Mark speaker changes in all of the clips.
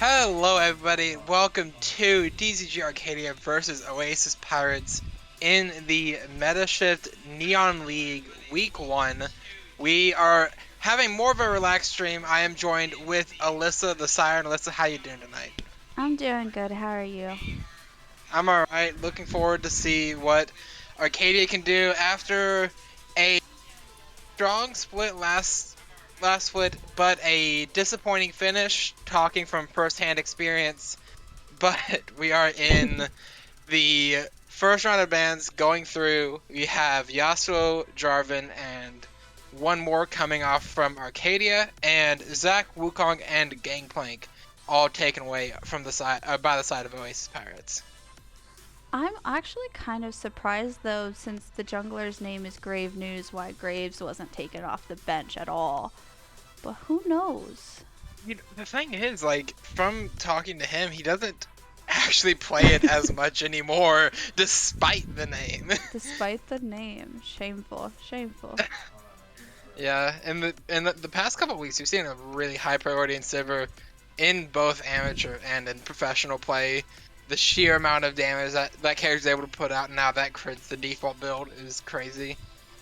Speaker 1: Hello everybody, welcome to DZG Arcadia versus Oasis Pirates in the MetaShift Neon League Week 1. We are having more of a relaxed stream. I am joined with Alyssa the Siren. Alyssa, how you doing tonight?
Speaker 2: I'm doing good. How are you?
Speaker 1: I'm alright, looking forward to see what Arcadia can do after a strong split last split, but a disappointing finish, talking from first-hand experience. But we are in the first round of bands going through. We have Yasuo, Jarvan, and one more coming off from Arcadia, and Zach, Wukong, and Gangplank all taken away from the side by the side of Oasis Pirates.
Speaker 2: I'm actually kind of surprised though, since the jungler's name is Grave News, why Graves wasn't taken off the bench at all. But who knows?
Speaker 1: The thing is, like, from talking to him, he doesn't actually play it as much anymore, despite the name.
Speaker 2: Despite the name. Shameful. Shameful.
Speaker 1: Yeah, in the past couple of weeks, we've seen a really high priority in Sivir in both amateur and in professional play. The sheer amount of damage that character's able to put out now that crits the default build is crazy.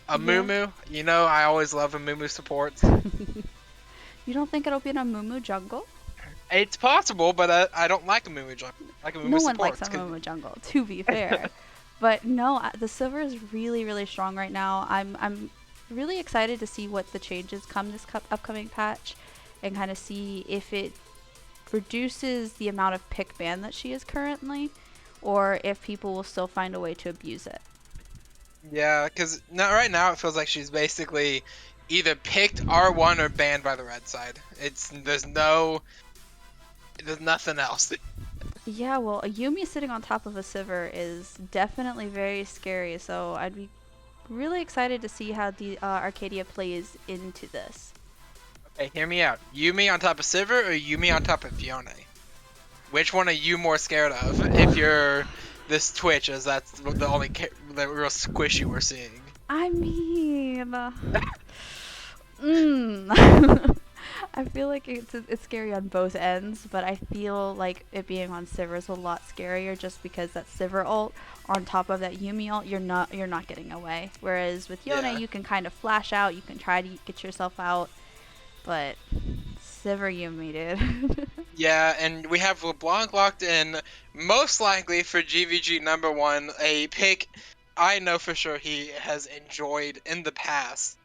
Speaker 1: A
Speaker 2: Yeah.
Speaker 1: Mumu, I always love a Mumu supports.
Speaker 2: You don't think it'll be in a Mumu jungle?
Speaker 1: It's possible, but I don't like a Mumu jungle. I like a
Speaker 2: No
Speaker 1: Mumu
Speaker 2: one likes a
Speaker 1: supports.
Speaker 2: Mumu jungle, to be fair. But no, the silver is really, really strong right now. I'm really excited to see what the changes come this upcoming patch, and kind of see if it reduces the amount of pick ban that she is currently, or if people will still find a way to abuse it.
Speaker 1: Yeah, because right now it feels like she's basically either picked R1 or banned by the red side. There's nothing else.
Speaker 2: Yeah, well, a Yumi sitting on top of a Sivir is definitely very scary, so I'd be really excited to see how the Arcadia plays into this.
Speaker 1: Hey, hear me out. Yumi on top of Sivir or Yumi on top of Fiona? Which one are you more scared of if you're this Twitch, as that's the only the real squishy we're seeing?
Speaker 2: I mean, mm. I feel like it's scary on both ends, but I feel like it being on Sivir is a lot scarier just because that Sivir ult on top of that Yumi ult, you're not getting away. Whereas with Yone,
Speaker 1: Yeah.
Speaker 2: you can kind of flash out, you can try to get yourself out, but Sivir Yumi, dude.
Speaker 1: Yeah, and we have LeBlanc locked in, most likely for GVG number one, a pick I know for sure he has enjoyed in the past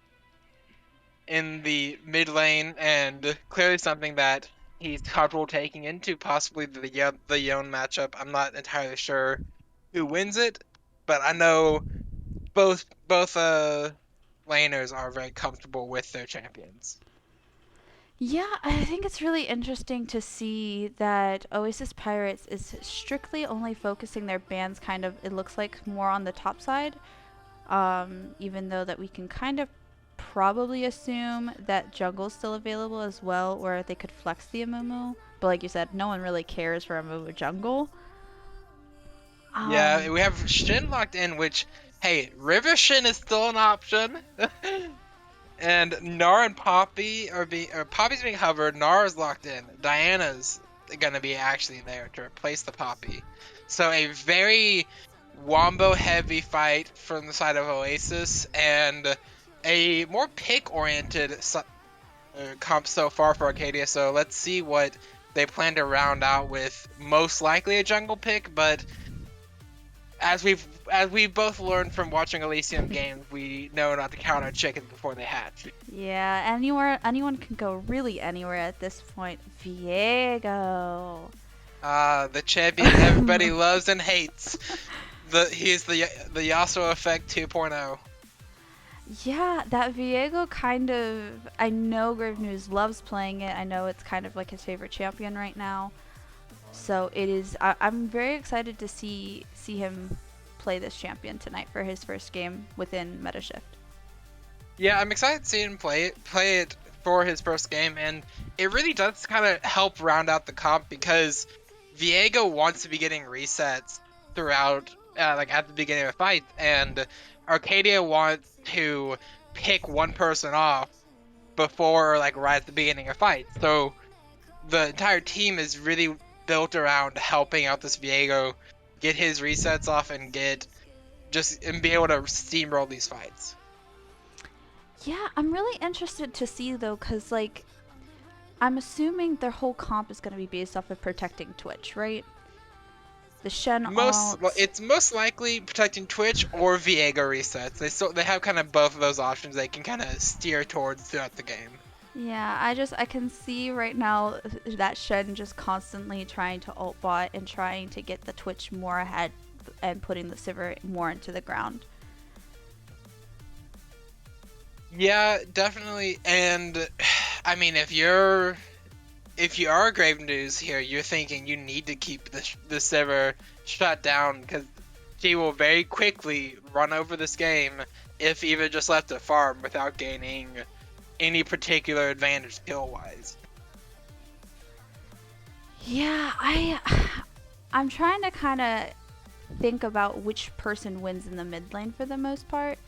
Speaker 1: in the mid lane, and clearly something that he's comfortable taking into possibly the Yone matchup. I'm not entirely sure who wins it, but I know both laners are very comfortable with their champions.
Speaker 2: Yeah, I think it's really interesting to see that Oasis Pirates is strictly only focusing their bans kind of, it looks like, more on the top side. Even though that we can kind of probably assume that jungle's still available as well, where they could flex the Amumu. But like you said, no one really cares for Amumu jungle.
Speaker 1: Yeah,
Speaker 2: Um,
Speaker 1: we have Shin locked in, which, hey, River Shin is still an option. And Nara and Poppy's being hovered, Nara's locked in. Diana's gonna be actually there to replace the Poppy. So a very wombo heavy fight from the side of Oasis, and a more pick oriented comp so far for Arcadia. So let's see what they plan to round out with. Most likely a jungle pick, but as we've both learned from watching Elysium games, we know not to count our chickens before they hatch.
Speaker 2: yeah, anyone can go really anywhere at this point. Viego.
Speaker 1: The champion everybody loves and hates. He's the Yasuo effect 2.0.
Speaker 2: Yeah, that Viego kind of. I know Grave News loves playing it. I know it's kind of like his favorite champion right now. So it is. I'm very excited to see him play this champion tonight for his first game within MetaShift.
Speaker 1: Yeah, I'm excited to see him play it for his first game, and it really does kind of help round out the comp because Viego wants to be getting resets throughout, like at the beginning of a fight, and Arcadia wants to pick one person off before, like, right at the beginning of fight. So the entire team is really built around helping out this Viego get his resets off and be able to steamroll these fights.
Speaker 2: Yeah, I'm really interested to see though, cause like I'm assuming their whole comp is gonna be based off of protecting Twitch, right? The Shen alt.
Speaker 1: It's most likely protecting Twitch or Viego resets. They have kind of both of those options they can kind of steer towards throughout the game.
Speaker 2: Yeah, I can see right now that Shen just constantly trying to ult bot and trying to get the Twitch more ahead and putting the Sivir more into the ground.
Speaker 1: Yeah, definitely. And I mean, if you are Grave News here, you're thinking you need to keep the server shut down because she will very quickly run over this game if even just left to farm without gaining any particular advantage skill wise.
Speaker 2: Yeah, I'm trying to kind of think about which person wins in the mid lane for the most part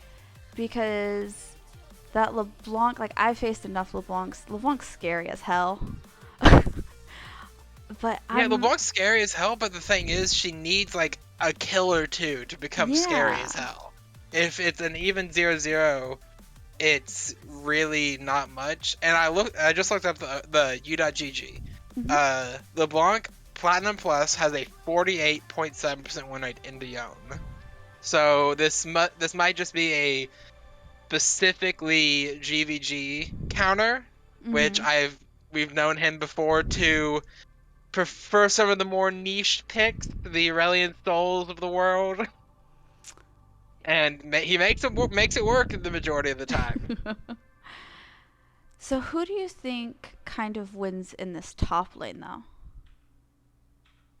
Speaker 2: because that LeBlanc, like I faced enough LeBlancs. LeBlanc's scary as hell. But
Speaker 1: Yeah,
Speaker 2: I'm
Speaker 1: LeBlanc's scary as hell, but the thing is, she needs like a kill or two to become scary
Speaker 2: yeah.
Speaker 1: as hell. If it's an even 0-0, it's really not much. And I just looked up the U.GG.
Speaker 2: Mhm.
Speaker 1: LeBlanc Platinum Plus has a 48.7% win rate into Yone. So this might just be a specifically GVG counter, which
Speaker 2: Mhm.
Speaker 1: we've known him before to prefer some of the more niche picks, the Aurelion Souls of the world, and makes it work the majority of the time.
Speaker 2: So who do you think kind of wins in this top lane though?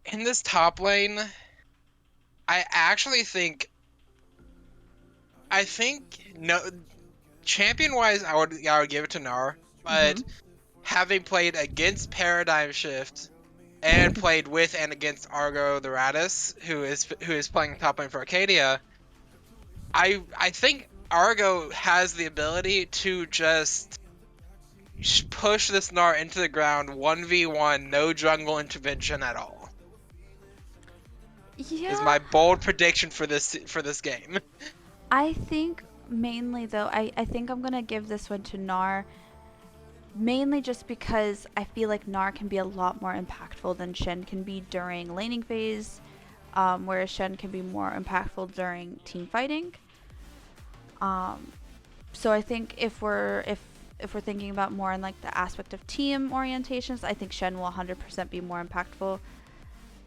Speaker 1: In this top lane, I actually think no champion wise, I would give it to Gnar, but
Speaker 2: Mhm.
Speaker 1: having played against Paradigm Shift and played with and against Argo the Radis, who is playing top lane for Arcadia, I think Argo has the ability to just push this Gnar into the ground 1v1, no jungle intervention at all. Is
Speaker 2: Yeah,
Speaker 1: my bold prediction for this game.
Speaker 2: I think mainly though, I think I'm gonna give this one to Nar. Mainly just because I feel like Nar can be a lot more impactful than Shen can be during laning phase, whereas Shen can be more impactful during team fighting. Um, so I think if we're thinking about more in like the aspect of team orientations, I think Shen will 100% be more impactful.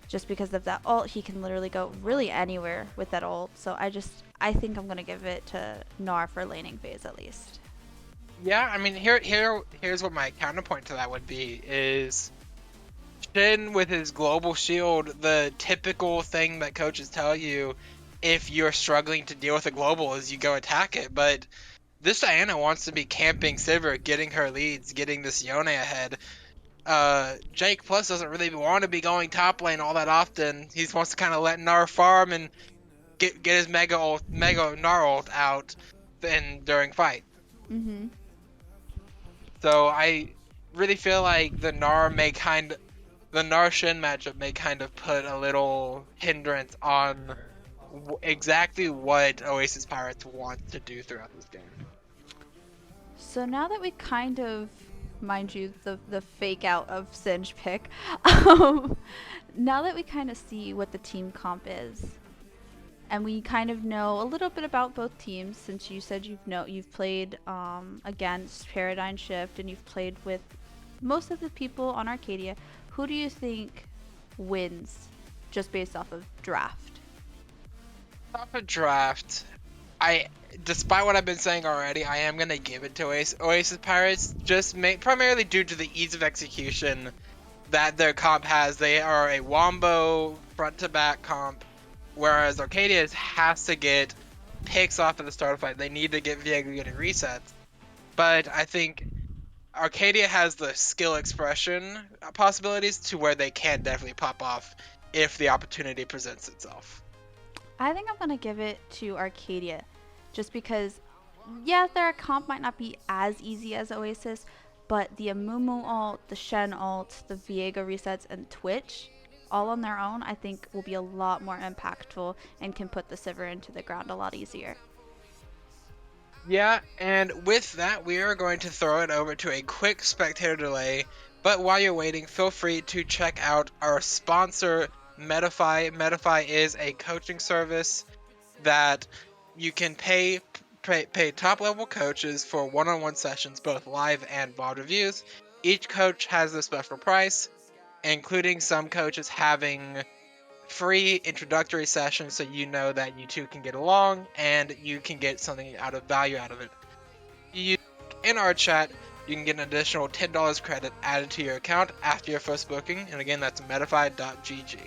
Speaker 2: Just because of that ult, he can literally go really anywhere with that ult. So I think I'm gonna give it to Gnar for laning phase at least.
Speaker 1: Yeah, I mean here's what my counterpoint to that would be is Shin with his global shield, the typical thing that coaches tell you if you're struggling to deal with a global is you go attack it, but this Diana wants to be camping Sivir, getting her leads, getting this Yone ahead. Jake Plus doesn't really want to be going top lane all that often. He wants to kind of let Gnar farm and get his mega Gnar ult out during fight.
Speaker 2: Mhm.
Speaker 1: So I really feel like the Gnar Shin matchup may kind of put a little hindrance on exactly what Oasis Pirates want to do throughout this game.
Speaker 2: So now that we kind of, mind you, the fake out of Singe pick, now that we kind of see what the team comp is, and we kind of know a little bit about both teams, since you said you've played against Paradigm Shift and you've played with most of the people on Arcadia. Who do you think wins, just based off of draft?
Speaker 1: Top of draft, I despite what I've been saying already, I am gonna give it to Oasis Pirates primarily due to the ease of execution that their comp has. They are a wombo front to back comp, whereas Arcadia has to get picks off at the start of fight. They need to get Viego getting resets. But I think Arcadia has the skill expression possibilities to where they can definitely pop off if the opportunity presents itself.
Speaker 2: I think I'm gonna give it to Arcadia, just because, yeah, their comp might not be as easy as Oasis, But the Amumu ult, the Shen ult, the Viego resets, and Twitch, all on their own, I think will be a lot more impactful and can put the Sivir into the ground a lot easier.
Speaker 1: Yeah, and with that, we are going to throw it over to a quick spectator delay. But while you're waiting, feel free to check out our sponsor, MetaFi. MetaFi is a coaching service that you can pay top level coaches for one-on-one sessions, both live and VOD reviews. Each coach has a special price, including some coaches having free introductory sessions so you know that you two can get along and you can get something out of value out of it. In our chat, you can get an additional $10 credit added to your account after your first booking, and again, that's metafi.gg.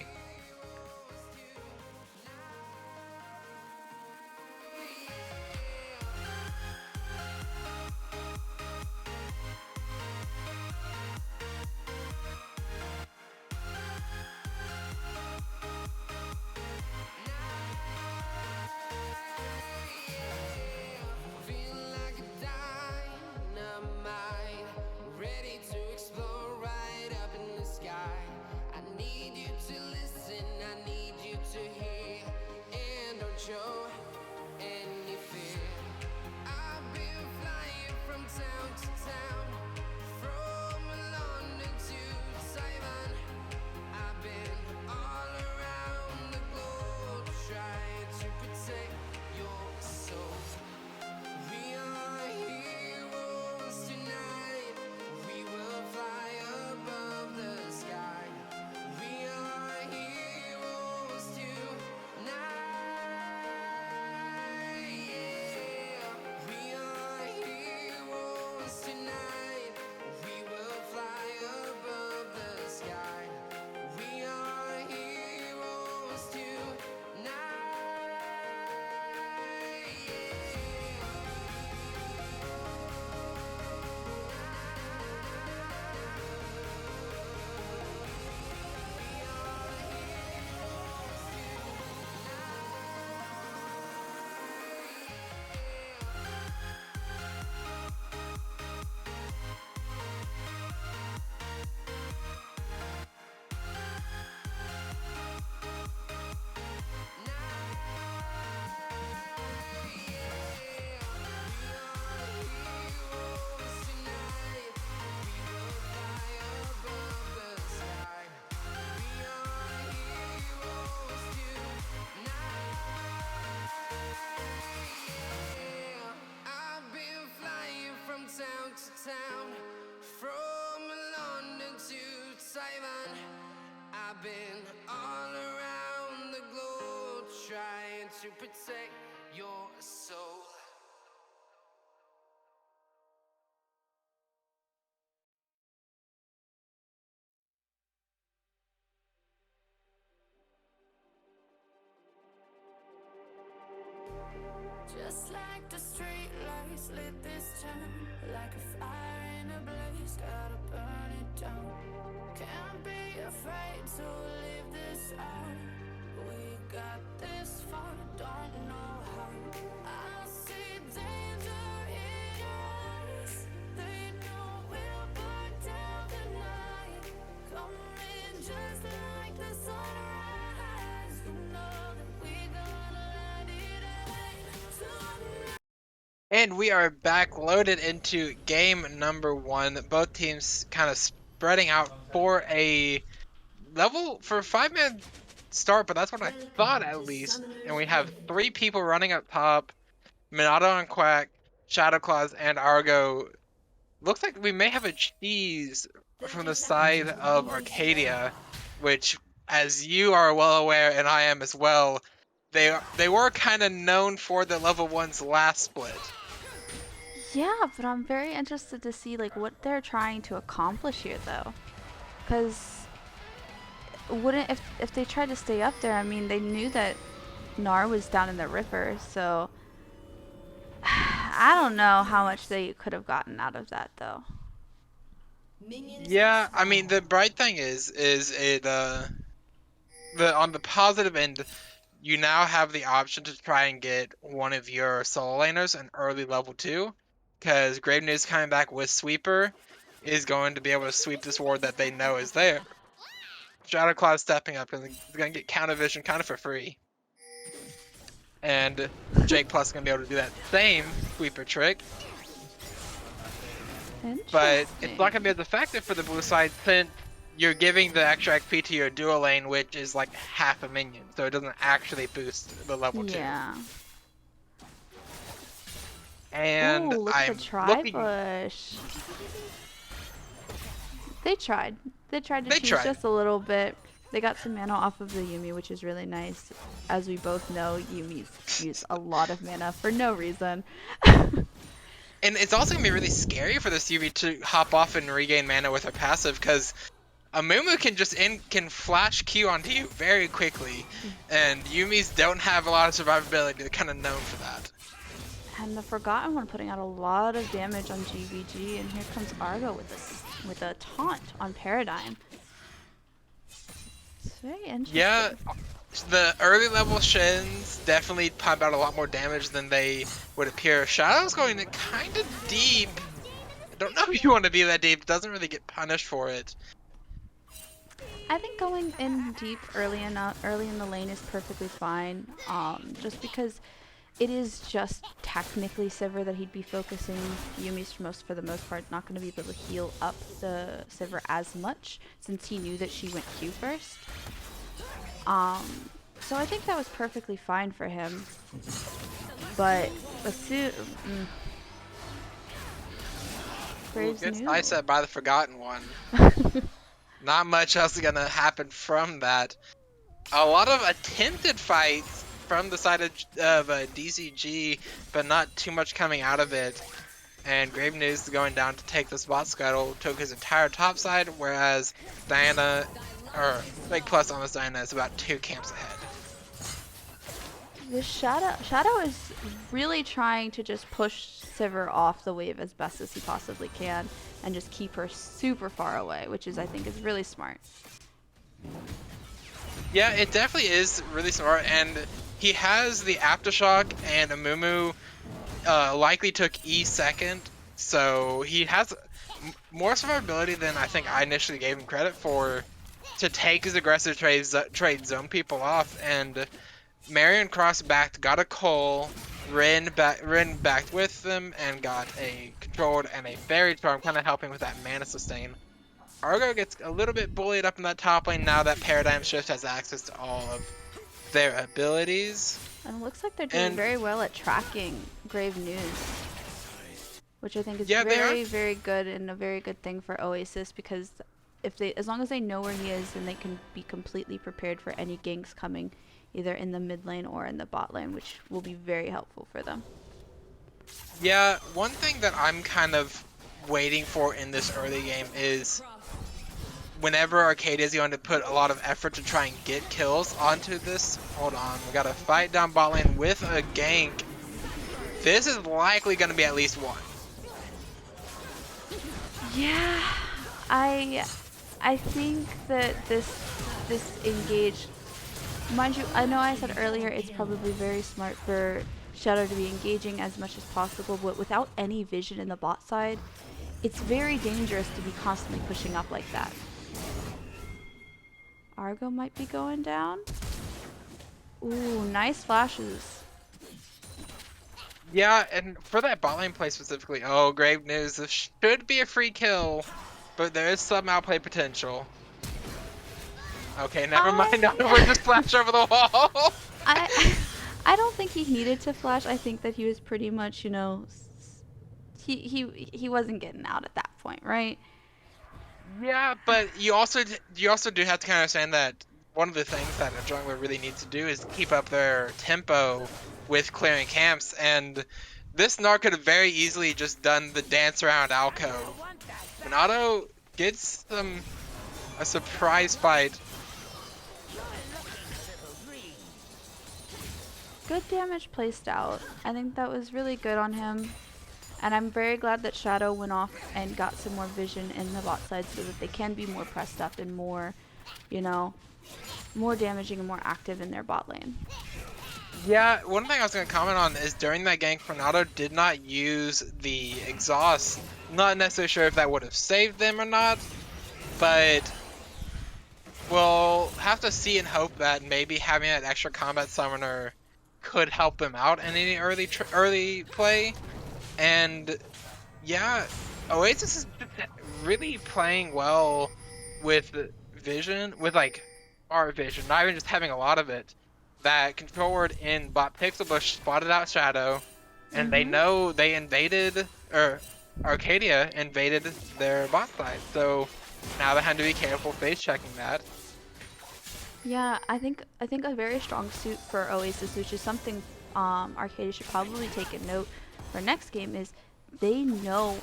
Speaker 3: Just like the street lights lit this town, like a fire in a blaze, gotta burn it down. Can't be afraid to leave this out. We got this far, don't know how. I see danger in your eyes. They know we'll burn down the night. Coming just like the sunrise. You know that we gonna let it end tonight.
Speaker 1: And we are back loaded into game number 1. Both teams kind of spreading out for a level for 5-man start, but that's what I thought at least. And we have 3 people running up top: Minato and Quack, Shadowclaws, and Argo. Looks like we may have a cheese from the side of Arcadia, which, as you are well aware, and I am as well, they were kind of known for the level 1's last split.
Speaker 2: Yeah, but I'm very interested to see like what they're trying to accomplish here, though, because wouldn't if they tried to stay up there? I mean, they knew that Nar was down in the river, so I don't know how much they could have gotten out of that, though.
Speaker 1: Yeah, I mean the bright thing is it the on the positive end, you now have the option to try and get one of your solo laners an early level 2, because Grave News coming back with Sweeper. is going to be able to sweep this ward that they know is there. Shadow Claw stepping up and he's going to get counter vision kind of for free. And Jake Plus is going to be able to do that same sweeper trick. But it's not going to be as effective for the blue side since you're giving the extra XP to your dual lane, which is like half a minion. So it doesn't actually boost the level 2.
Speaker 2: Yeah.
Speaker 1: And
Speaker 2: ooh, look
Speaker 1: I'm
Speaker 2: at the try
Speaker 1: looking...
Speaker 2: push. They tried. They tried to
Speaker 1: They
Speaker 2: cheese
Speaker 1: tried.
Speaker 2: just a little bit. They got some mana off of the Yuumi, which is really nice. As we both know, Yuumis use a lot of mana for no reason.
Speaker 1: And it's also going to be really scary for this Yuumi to hop off and regain mana with her passive, because a Mumu can just can flash Q onto you very quickly, and Yuumis don't have a lot of survivability. They're kind of known for that.
Speaker 2: And the Forgotten One putting out a lot of damage on GVG, and here comes Argo with a taunt on Paradigm. It's very interesting.
Speaker 1: Yeah, the early level Shins definitely pump out a lot more damage than they would appear. Shadow's going kind of deep. I don't know if you want to be that deep. It doesn't really get punished for it.
Speaker 2: I think going in deep early in the lane is perfectly fine. Just because it is just technically Sivir that he'd be focusing. Yuumi's for the most part not going to be able to heal up the Sivir as much since he knew that she went Q first. So I think that was perfectly fine for him. But Graves
Speaker 1: Gets
Speaker 2: knew.
Speaker 1: ice set by the Forgotten One. Not much else is gonna happen from that. A lot of attempted fights from the side of DZG, but not too much coming out of it. And Grave News going down to take the bot scuttle, took his entire top side, whereas Diana, or like plus almost Diana, is about 2 camps ahead.
Speaker 2: The Shadow is really trying to just push Sivir off the wave as best as he possibly can and just keep her super far away, which is I think is really smart.
Speaker 1: Yeah, it definitely is really smart, and he has the Aftershock, and Amumu likely took E second, so he has more survivability than I think I initially gave him credit for to take his aggressive trade zone people off, and Marion cross backed, got a Cole, Rin backed with them, and got a controlled and a Fairy Charm, kind of helping with that mana sustain. Argo gets a little bit bullied up in that top lane now that Paradigm Shift has access to all of their abilities.
Speaker 2: And it looks like they're doing very well at tracking Grave News, which I think is very good and a very good thing for Oasis, because as long as they know where he is, then they can be completely prepared for any ganks coming either in the mid lane or in the bot lane, which will be very helpful for them.
Speaker 1: Yeah, one thing that I'm kind of waiting for in this early game is whenever Arcadia is going to put a lot of effort to try and get kills onto this. Hold on, we got to fight down bot lane with a gank. This is likely going to be at least one.
Speaker 2: Yeah, I think that this engage, mind you, I know I said earlier it's probably very smart for Shadow to be engaging as much as possible, but without any vision in the bot side, it's very dangerous to be constantly pushing up like that. Argo might be going down. Ooh, nice flashes.
Speaker 1: Yeah, and for that bot lane play specifically, oh, Grave News, this should be a free kill, but there is some outplay potential. Okay, never mind. Now we're just flash over the wall.
Speaker 2: I don't think he needed to flash. I think that he was pretty much, you know, he wasn't getting out at that point, right?
Speaker 1: Yeah, but you also do have to kind of understand that one of the things that a jungler really needs to do is keep up their tempo with clearing camps, and this Narc could have very easily just done the dance around alcove. Minato gets a surprise fight.
Speaker 2: Good damage placed out. I think that was really good on him. And I'm very glad that Shadow went off and got some more vision in the bot side so that they can be more pressed up and more, you know, more damaging and more active in their bot lane.
Speaker 1: Yeah, one thing I was gonna comment on is during that gank, Fernando did not use the exhaust. Not necessarily sure if that would have saved them or not, but we'll have to see and hope that maybe having that extra combat summoner could help them out in any early play. And yeah, Oasis is really playing well with vision, with like our vision, not even just having a lot of it. That control word in bot Pixel Bush spotted out Shadow, and they
Speaker 2: Mhm.
Speaker 1: know they invaded, or Arcadia invaded their bot side. So now they have to be careful face checking that.
Speaker 2: Yeah, I think a very strong suit for Oasis, which is something Arcadia should probably take a note for next game, is they know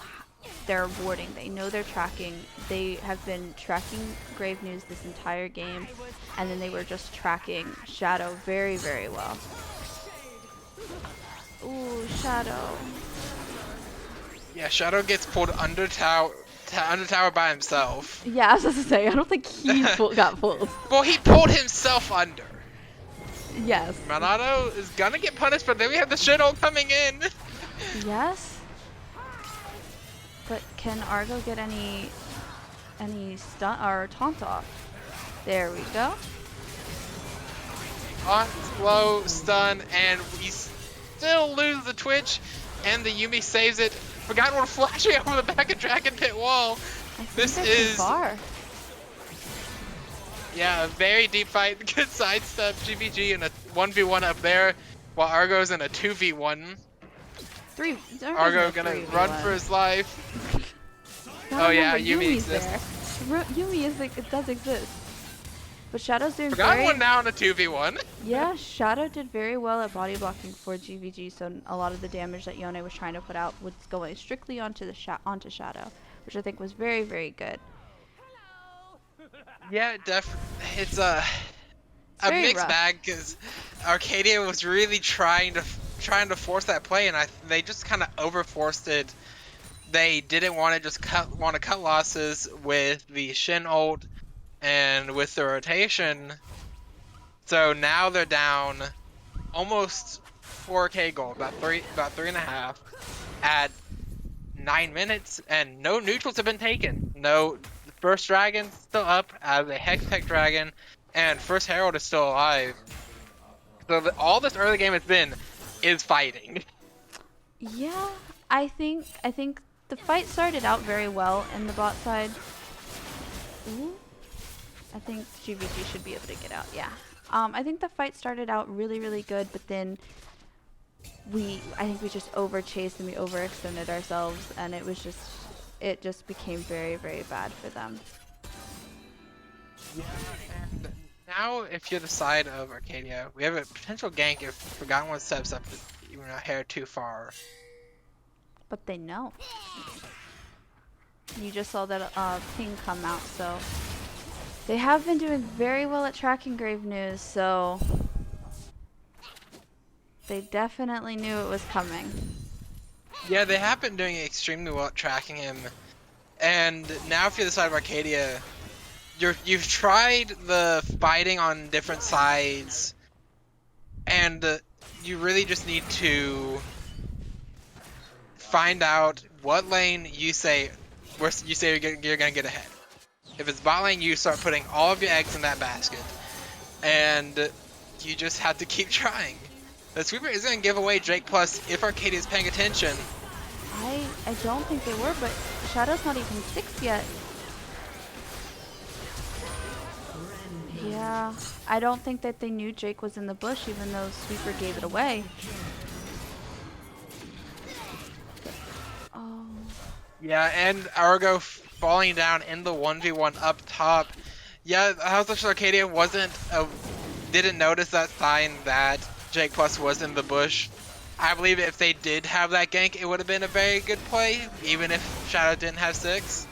Speaker 2: their warding, they know their tracking. They have been tracking Grave News this entire game, and then they were just tracking Shadow very, very well. Ooh, Shadow.
Speaker 1: Yeah, Shadow gets pulled under tower by himself.
Speaker 2: Yeah, I was supposed to say, I don't think he got pulled.
Speaker 1: Well, he pulled himself under.
Speaker 2: Yes.
Speaker 1: Ronaldo is gonna get punished, but then we have the shuttle coming in.
Speaker 2: Yes. But can Argo get any stun or taunt off? There we go.
Speaker 1: On slow stun, and we still lose the Twitch, and the Yumi saves it. Forgot we're flashing over the back of Dragon Pit wall.
Speaker 2: I think
Speaker 1: This
Speaker 2: they're too
Speaker 1: is
Speaker 2: far.
Speaker 1: yeah, a very deep fight. Good sidestep. GVG in a 1v1 up there, while Argo's in a 2v1. Argo gonna run for his life. Oh yeah, Yumi exists.
Speaker 2: there. Yumi is like, it does exist. But Shadow's doing
Speaker 1: Forgot
Speaker 2: very
Speaker 1: one now in a 2v1.
Speaker 2: yeah. Shadow did very well at body blocking for GVG, so a lot of the damage that Yone was trying to put out was going strictly onto the onto Shadow, which I think was very, very good.
Speaker 1: Yeah, it's a
Speaker 2: very
Speaker 1: mixed
Speaker 2: rough.
Speaker 1: bag because Arcadia was really trying to force that play, and they just kind of overforced it. They didn't want to just cut losses with the Shin ult and with the rotation. So now they're down almost 4k gold, about three and a half at 9 minutes, and no neutrals have been taken. No, the first dragon's still up as a Hex Tech dragon, and first Herald is still alive. So all this early game has been is fighting.
Speaker 2: Yeah, I think the fight started out very well in the bot side. Ooh. I think GVG should be able to get out. Yeah. I think the fight started out really, really good, but then I think we just overchased and we overextended ourselves, and it just became very, very bad for them.
Speaker 1: Yeah, and now if you're the side of Arcadia, we have a potential gank if Forgotten One steps up even a hair too far.
Speaker 2: But they know. You just saw that ping come out, so they have been doing very well at tracking Grave News, so they definitely knew it was coming.
Speaker 1: Yeah, they have been doing extremely well at tracking him. And now if you're the side of Arcadia, you've tried the fighting on different sides, and you really just need to find out what lane you say you're gonna get ahead. If it's bot lane, you start putting all of your eggs in that basket, and you just have to keep trying. The sweeper is gonna give away Drake Plus if Arcadia is paying attention.
Speaker 2: I don't think they were, but Shadow's not even 6 yet. Yeah, I don't think that they knew Jake was in the bush, even though Sweeper gave it away. Oh.
Speaker 1: Yeah, and Argo falling down in the 1v1 up top. Yeah, House of Arcadia didn't notice that sign that Jake Plus was in the bush. I believe if they did have that gank, it would have been a very good play, even if Shadow didn't have 6.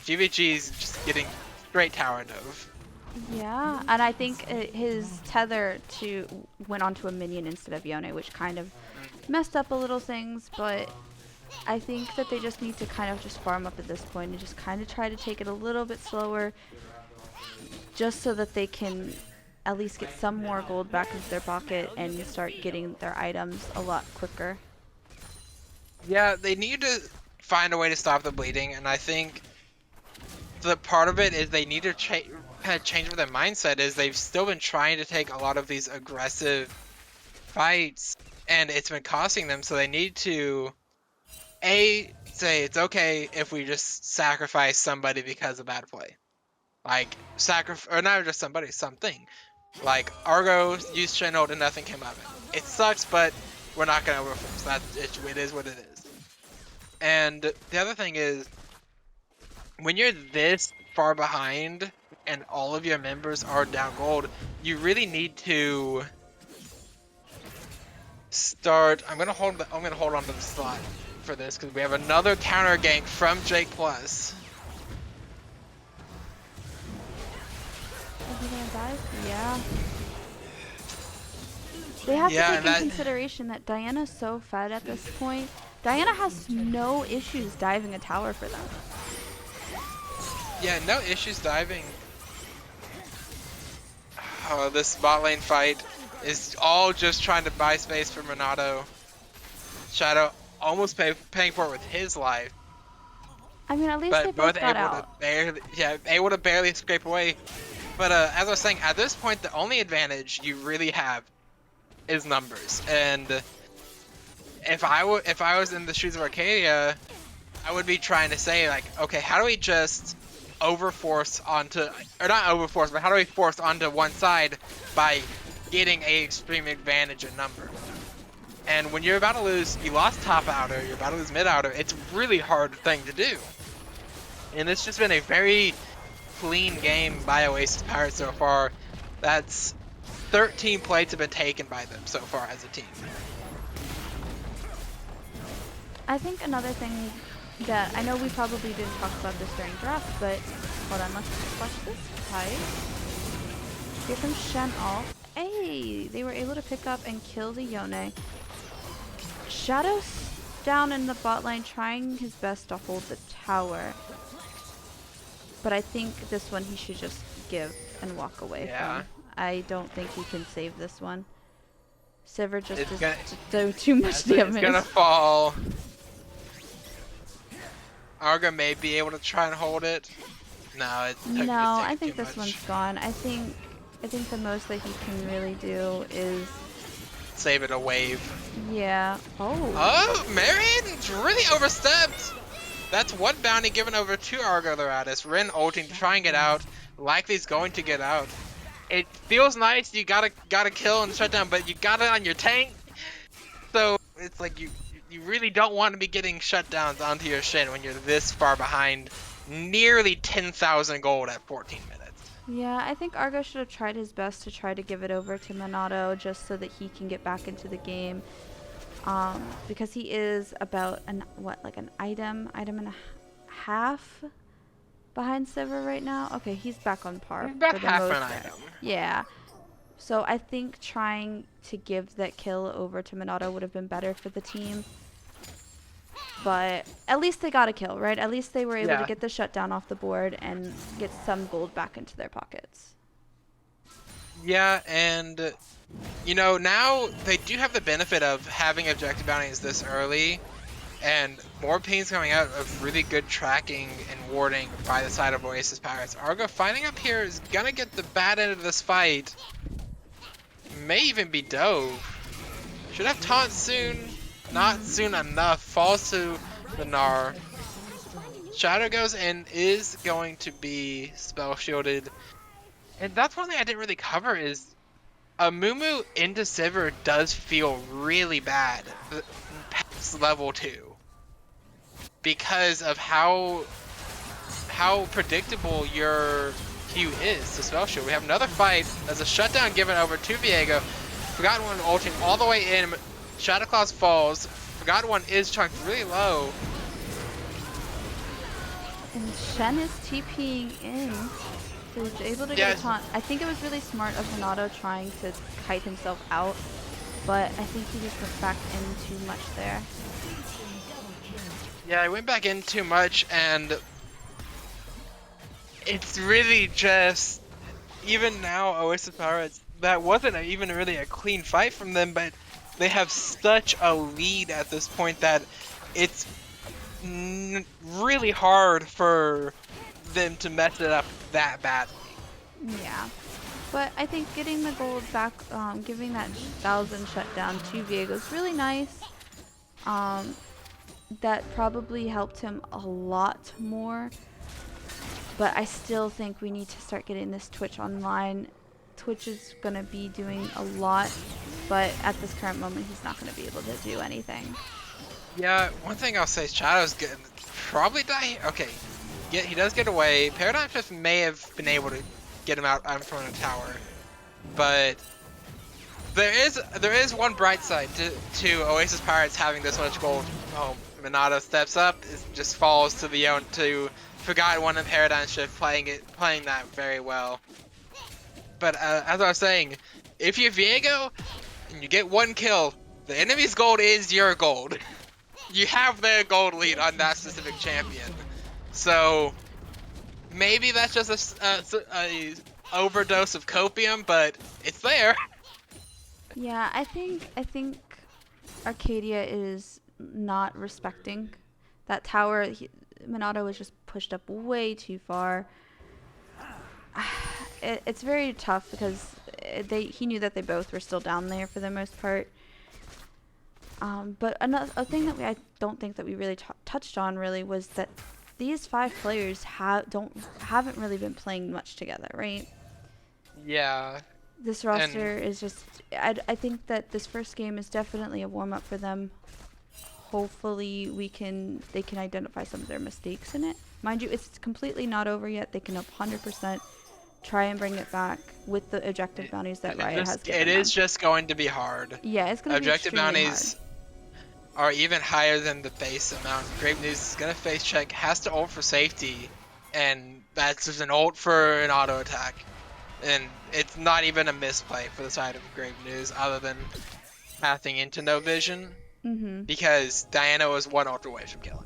Speaker 1: GVG's just getting straight tower dove.
Speaker 2: Yeah, and I think his tether went onto a minion instead of Yone, which kind of messed up a little things, but I think that they just need to kind of just farm up at this point and just kind of try to take it a little bit slower, just so that they can at least get some more gold back into their pocket and start getting their items a lot quicker.
Speaker 1: Yeah, they need to find a way to stop the bleeding, and I think the part of it is they need to kind of change what their mindset is. They've still been trying to take a lot of these aggressive fights, and it's been costing them, so they need to say it's okay if we just sacrifice somebody because of bad play. Like, or not just somebody, something. Like, Argo used Shinhold and nothing came of it. It sucks, but we're not going to overforce. It is what it is. And the other thing is, when you're this far behind and all of your members are down gold, you really need to start. I'm gonna hold on to the slot for this because we have another counter gank from Jake Plus.
Speaker 2: Is he gonna die? Yeah. They have to take in consideration that Diana's so fed at this point. Diana has no issues diving a tower for them.
Speaker 1: Yeah, no issues diving. Oh, this bot lane fight is all just trying to buy space for Monado. Shadow almost paying for it with his life.
Speaker 2: I mean, at least they both got out.
Speaker 1: Able to barely scrape away. But as I was saying, at this point, the only advantage you really have is numbers. And if I was in the shoes of Arcadia, I would be trying to say, like, okay, how do we just overforce onto, or not overforce, but how do we force onto one side by getting a extreme advantage in number? And when you're about to lose, you lost top outer, you're about to lose mid outer, it's a really hard thing to do. And it's just been a very clean game by Oasis Pirates so far. That's 13 plates have been taken by them so far as a team.
Speaker 2: I think another thing that, I know we probably didn't talk about this during draft, but hold on, let's watch this fight. Here comes Shen off. Hey, they were able to pick up and kill the Yone. Shadow's down in the bot lane trying his best to hold the tower. But I think this one he should just give and walk away from. I don't think he can save this one. Sivir just do too much damage.
Speaker 1: It's gonna fall. Arga may be able to try and hold it. No,
Speaker 2: I think this one's gone. I think the most that he can really do is
Speaker 1: save it a wave.
Speaker 2: Yeah.
Speaker 1: Oh, Marion really overstepped. That's one bounty given over to Argo Loratus. Rin ulting to try and get out. Likely he's going to get out. It feels nice. You gotta kill and shut down, but you got it on your tank. So it's like you really don't want to be getting shutdowns onto your Shin when you're this far behind, nearly 10,000 gold at 14 minutes.
Speaker 2: Yeah, I think Argo should have tried his best to try to give it over to Monado just so that he can get back into the game. Because he is about an item and a half behind Sivir right now. Okay, he's back on par.
Speaker 1: About half an item.
Speaker 2: Yeah. So I think trying to give that kill over to Monado would have been better for the team. But at least they got a kill, right? At least they were able to get the shutdown off the board and get some gold back into their pockets.
Speaker 1: Yeah, and you know, now they do have the benefit of having objective bounties this early, and more pings coming out of really good tracking and warding by the side of Oasis Pirates. Argo fighting up here is gonna get the bad end of this fight. May even be dove. Should have taunt soon. Not soon enough. Falls to the Gnar. Shadow goes and is going to be spell shielded. And that's one thing I didn't really cover is a Mumu into Sivir does feel really bad past level 2. Because of how predictable your Q is to spell shield. We have another fight. There's a shutdown given over to Viego. Forgotten One ulting all the way in. Shadow Claws falls. Forgotten One is chunked really low.
Speaker 2: And Shen is TPing in. So he's able to get a taunt. I think it was really smart of Monado trying to kite himself out. But I think he just went back in too much there.
Speaker 1: Yeah, I went back in too much, and it's really just even now, Oasis Pirates, that wasn't even really a clean fight from them, but they have such a lead at this point that it's really hard for them to mess it up that badly.
Speaker 2: Yeah. But I think getting the gold back, giving that 1,000 shutdown to Viego is really nice. That probably helped him a lot more. But I still think we need to start getting this Twitch online. Twitch is going to be doing a lot, but at this current moment, he's not going to be able to do anything.
Speaker 1: Yeah, one thing I'll say, Shadow's gonna probably die. Okay, yeah, he does get away. Paradigm Shift may have been able to get him out from the tower, but there is one bright side to Oasis Pirates having this much gold. Oh, Minato steps up, it just falls to the to Forgotten One and Paradigm Shift playing that very well. But as I was saying, if you're Viego and you get one kill, the enemy's gold is your gold. You have their gold lead on that specific champion. So maybe that's just a overdose of copium, but it's there.
Speaker 2: Yeah, I think Arcadia is not respecting that tower. Minato was just pushed up way too far. It's very tough because he knew that they both were still down there for the most part. But a thing that I don't think that we really touched on really was that these 5 players haven't really been playing much together, right?
Speaker 1: Yeah.
Speaker 2: This roster is just I think that this first game is definitely a warm up for them. Hopefully they can identify some of their mistakes in it. Mind you, it's completely not over yet. They can 100% try and bring it back with the objective bounties that Riot has given
Speaker 1: It is
Speaker 2: them.
Speaker 1: just going to be hard.
Speaker 2: Yeah, it's going to be
Speaker 1: Objective
Speaker 2: extremely
Speaker 1: bounties
Speaker 2: hard.
Speaker 1: are even higher than the base amount. Grave News is gonna face check, has to ult for safety, and that's just an ult for an auto attack. And it's not even a misplay for the side of Grave News other than pathing into no vision. Because Diana was one ult away from killing.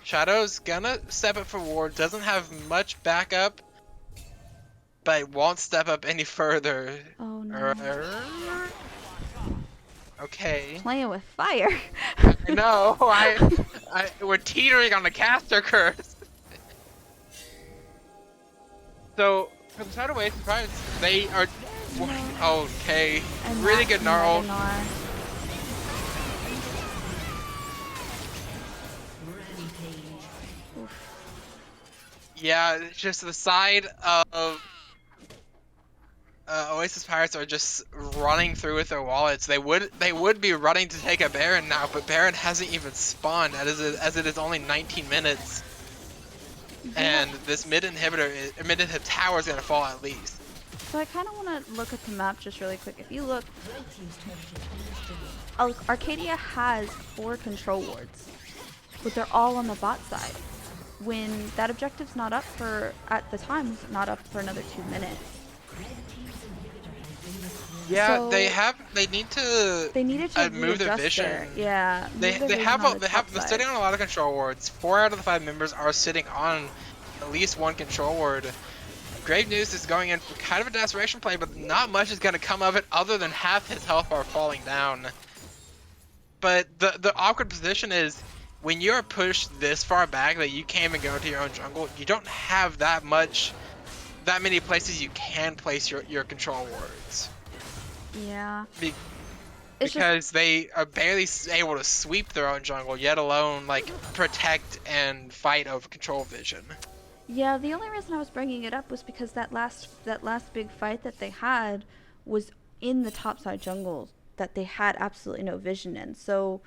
Speaker 1: Shadow's gonna step up for ward, doesn't have much backup, but won't step up any further.
Speaker 2: Oh no.
Speaker 1: Okay.
Speaker 2: Playing with fire.
Speaker 1: I know. We're teetering on the caster curse. So for the side of Oasis Pirates, they are okay.
Speaker 2: And
Speaker 1: Really good Gnar. Yeah, it's just the side of Oasis Pirates are just running through with their wallets. They would be running to take a Baron now, but Baron hasn't even spawned as it is only 19 minutes. And this mid tower is gonna fall at least.
Speaker 2: So I kind of want to look at the map just really quick. If you look, Arcadia has 4 control wards, but they're all on the bot side. When that objective's not up for, at the time, not up for another 2 minutes.
Speaker 1: Yeah,
Speaker 2: So
Speaker 1: they need to move their vision.
Speaker 2: There. Yeah.
Speaker 1: They're sitting on a lot of control wards. 4 out of the 5 members are sitting on at least one control ward. Grave News is going in for kind of a desperation play, but not much is going to come of it other than half his health bar falling down. But the awkward position is when you're pushed this far back that you can't even go into your own jungle, you don't have that many places you can place your control wards.
Speaker 2: Yeah.
Speaker 1: Because they are barely able to sweep their own jungle, yet alone like protect and fight over control vision.
Speaker 2: Yeah, the only reason I was bringing it up was because that last big fight that they had was in the topside jungle that they had absolutely no vision in. So,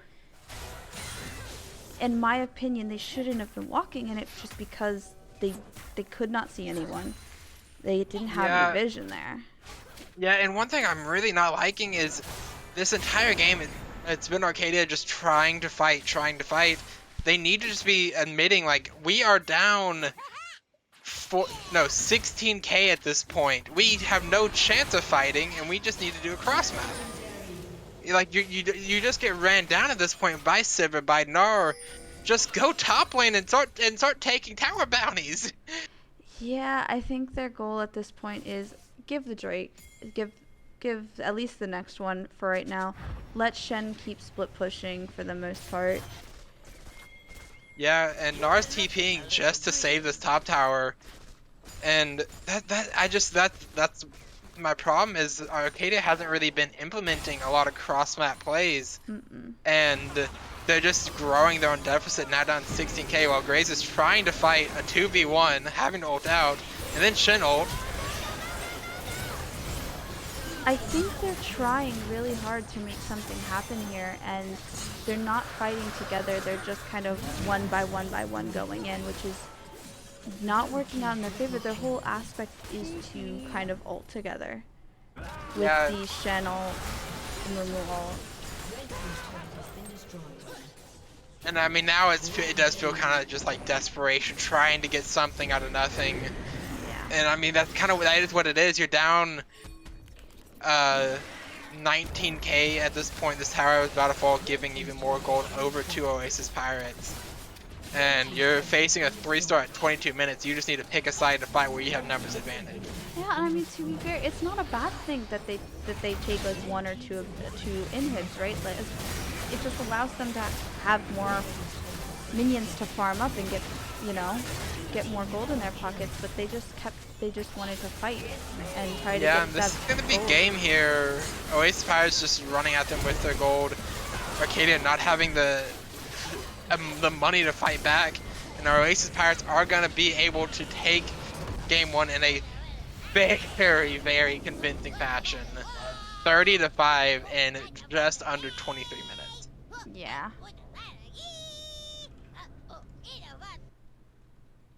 Speaker 2: in my opinion, they shouldn't have been walking in it just because they could not see anyone. They didn't have any vision there.
Speaker 1: Yeah, and one thing I'm really not liking is this entire game, it's been Arcadia just trying to fight. They need to just be admitting, like, we are down 16k at this point. We have no chance of fighting, and we just need to do a cross map. Like, you just get ran down at this point by Sivir, by Gnar. Just go top lane and start taking tower bounties.
Speaker 2: Yeah, I think their goal at this point is give the Drake, give give at least the next one for right now. Let Shen keep split pushing for the most part.
Speaker 1: Yeah, and Nars TPing just to save this top tower, and that's my problem is Arcadia hasn't really been implementing a lot of cross map plays,
Speaker 2: Mm-mm.
Speaker 1: and they're just growing their own deficit now down 16k while Graze is trying to fight a 2v1, having to ult out, and then Shen ult.
Speaker 2: I think they're trying really hard to make something happen here, and they're not fighting together. They're just kind of one by one going in, which is not working out in their favor. Their whole aspect is to kind of ult together with
Speaker 1: Yeah,
Speaker 2: the Shen ult and Mumu ult.
Speaker 1: and I mean now it does feel kind of just like desperation, trying to get something out of nothing,
Speaker 2: Yeah.
Speaker 1: and I mean that is what it is. You're down uh 19k at this point. This tower is about to fall, giving even more gold over to Oasis Pirates. And you're facing a 3-star at 22 minutes. You just need to pick a side to fight where you have numbers advantage.
Speaker 2: Yeah, I mean, to be fair, it's not a bad thing that they take like one or two inhibs, right? Like, it just allows them to have more minions to farm up and get, you know, get more gold in their pockets. But they just wanted to fight and try to
Speaker 1: Yeah,
Speaker 2: get
Speaker 1: and this
Speaker 2: that
Speaker 1: is gonna be
Speaker 2: gold.
Speaker 1: game here. Oasis Pirates just running at them with their gold. Arcadia not having the money to fight back, and our Oasis Pirates are gonna be able to take game one in a very, very convincing fashion. 30-5 in just under 23 minutes.
Speaker 2: Yeah.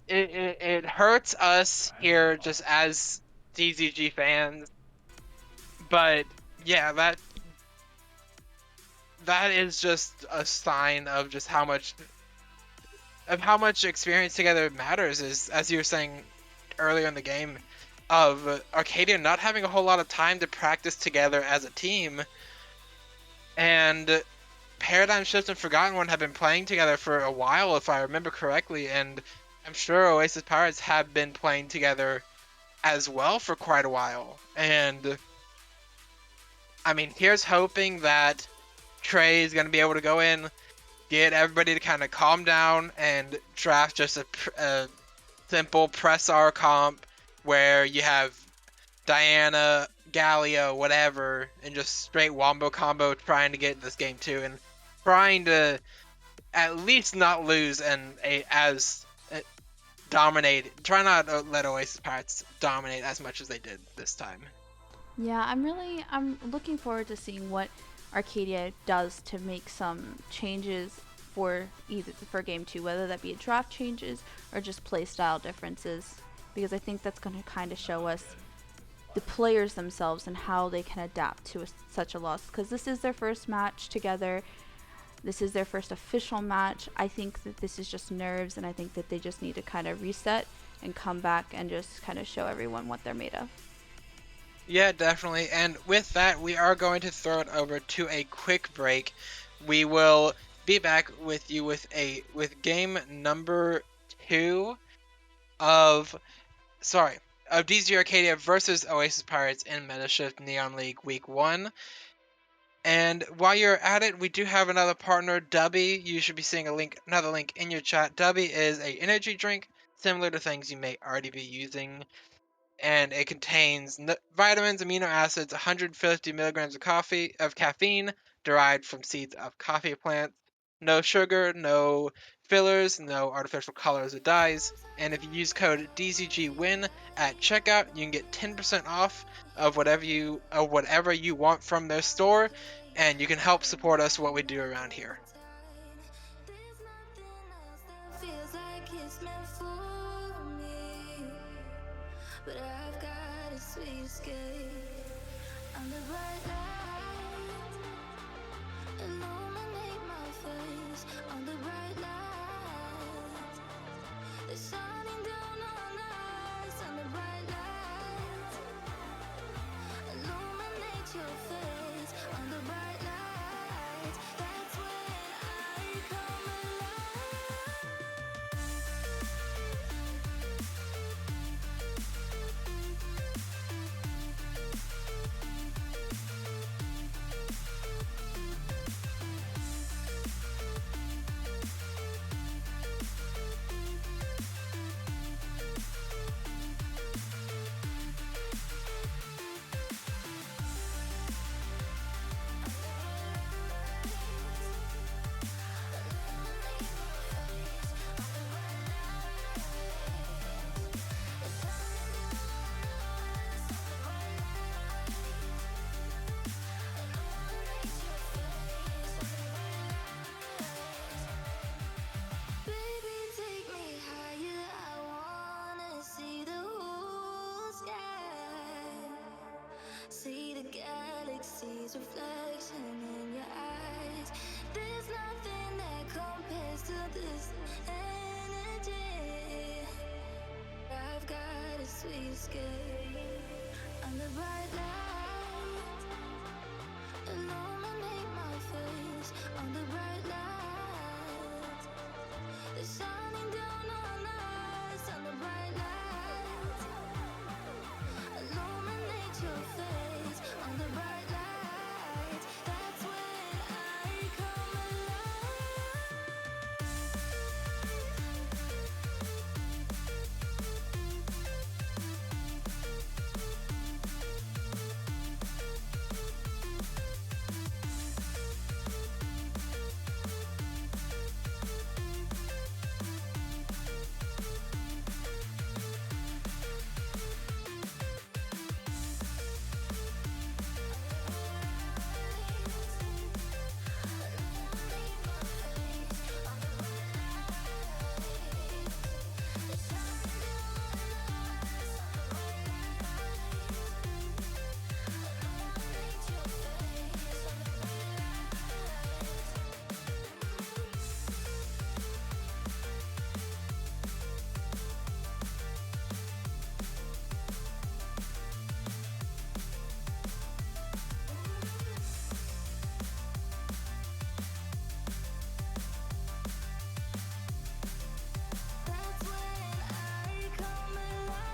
Speaker 1: It hurts us here just as DZG fans, but yeah, that is just a sign of just how much experience together matters. Is, as you were saying earlier in the game, of Arcadia not having a whole lot of time to practice together as a team, and Paradigm Shift and Forgotten One have been playing together for a while, if I remember correctly, and I'm sure Oasis Pirates have been playing together as well for quite a while. And I mean, here's hoping that Trey is going to be able to go in, get everybody to kind of calm down, and draft just a simple press R comp where you have Diana, Galio, whatever, and just straight wombo combo trying to get in this game too, and trying to at least not lose and dominate. Try not to let Oasis Pirates dominate as much as they did this time.
Speaker 2: Yeah, I'm looking forward to seeing what Arcadia does to make some changes for either for game 2, whether that be draft changes or just playstyle differences, because I think that's going to kind of show us the players themselves and how they can adapt to such a loss, because this is their first match together. This is their first official match. I think that this is just nerves, and I think that they just need to kind of reset and come back and just kind of show everyone what they're made of.
Speaker 1: Yeah, definitely. And with that, we are going to throw it over to a quick break. We will be back with you with game number 2 of DZ Arcadia versus Oasis Pirates in MetaShift Neon League Week 1. And while you're at it, we do have another partner, Dubby. You should be seeing another link in your chat. Dubby is a energy drink similar to things you may already be using, and it contains vitamins, amino acids, 150 milligrams of caffeine derived from seeds of coffee plants. No sugar, no fillers, no artificial colors or dyes. And if you use code DZGWIN at checkout, you can get 10% off of whatever you want from their store, and you can help support us what we do around here.
Speaker 3: But I've got a sweet escape under bright light. Illuminate my face under bright light. It's shining down on us under bright light. Illuminate your face under bright light. That's when I come alive. energy. I've got a sweet escape. Under bright lights, illuminate my face. Under bright lights, they're shining down on us. Under bright lights, illuminate your face. Under bright lights, that's when I come alive. That's when I come alive.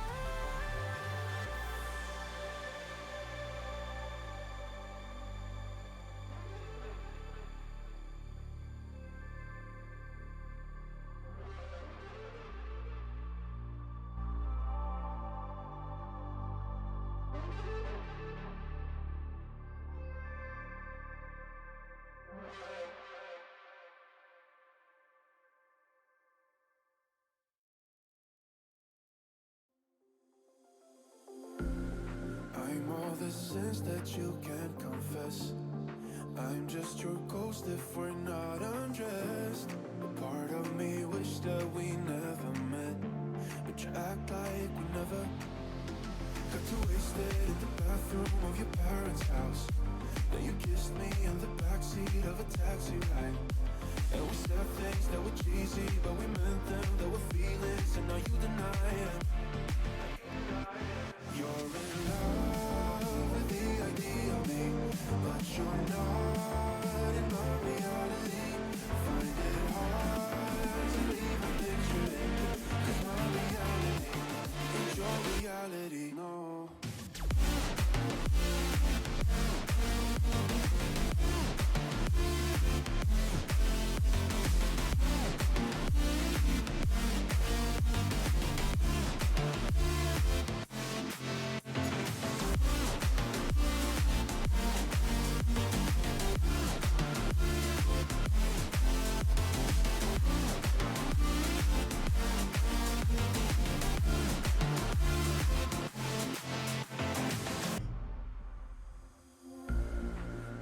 Speaker 4: I'm all the sins that you can't confess. I'm just your ghost if we're not undressed. A part of me wish that we never met, but you act like we never. Got too wasted in the bathroom of your parents' house. Then you kissed me in the backseat of a taxi ride. And we said things that were cheesy, but we meant them. There were feelings, and now you deny it. You're in love with the idea of me, but you're not in my reality. Find it hard to even picture it, 'cause my reality ain't your reality, no.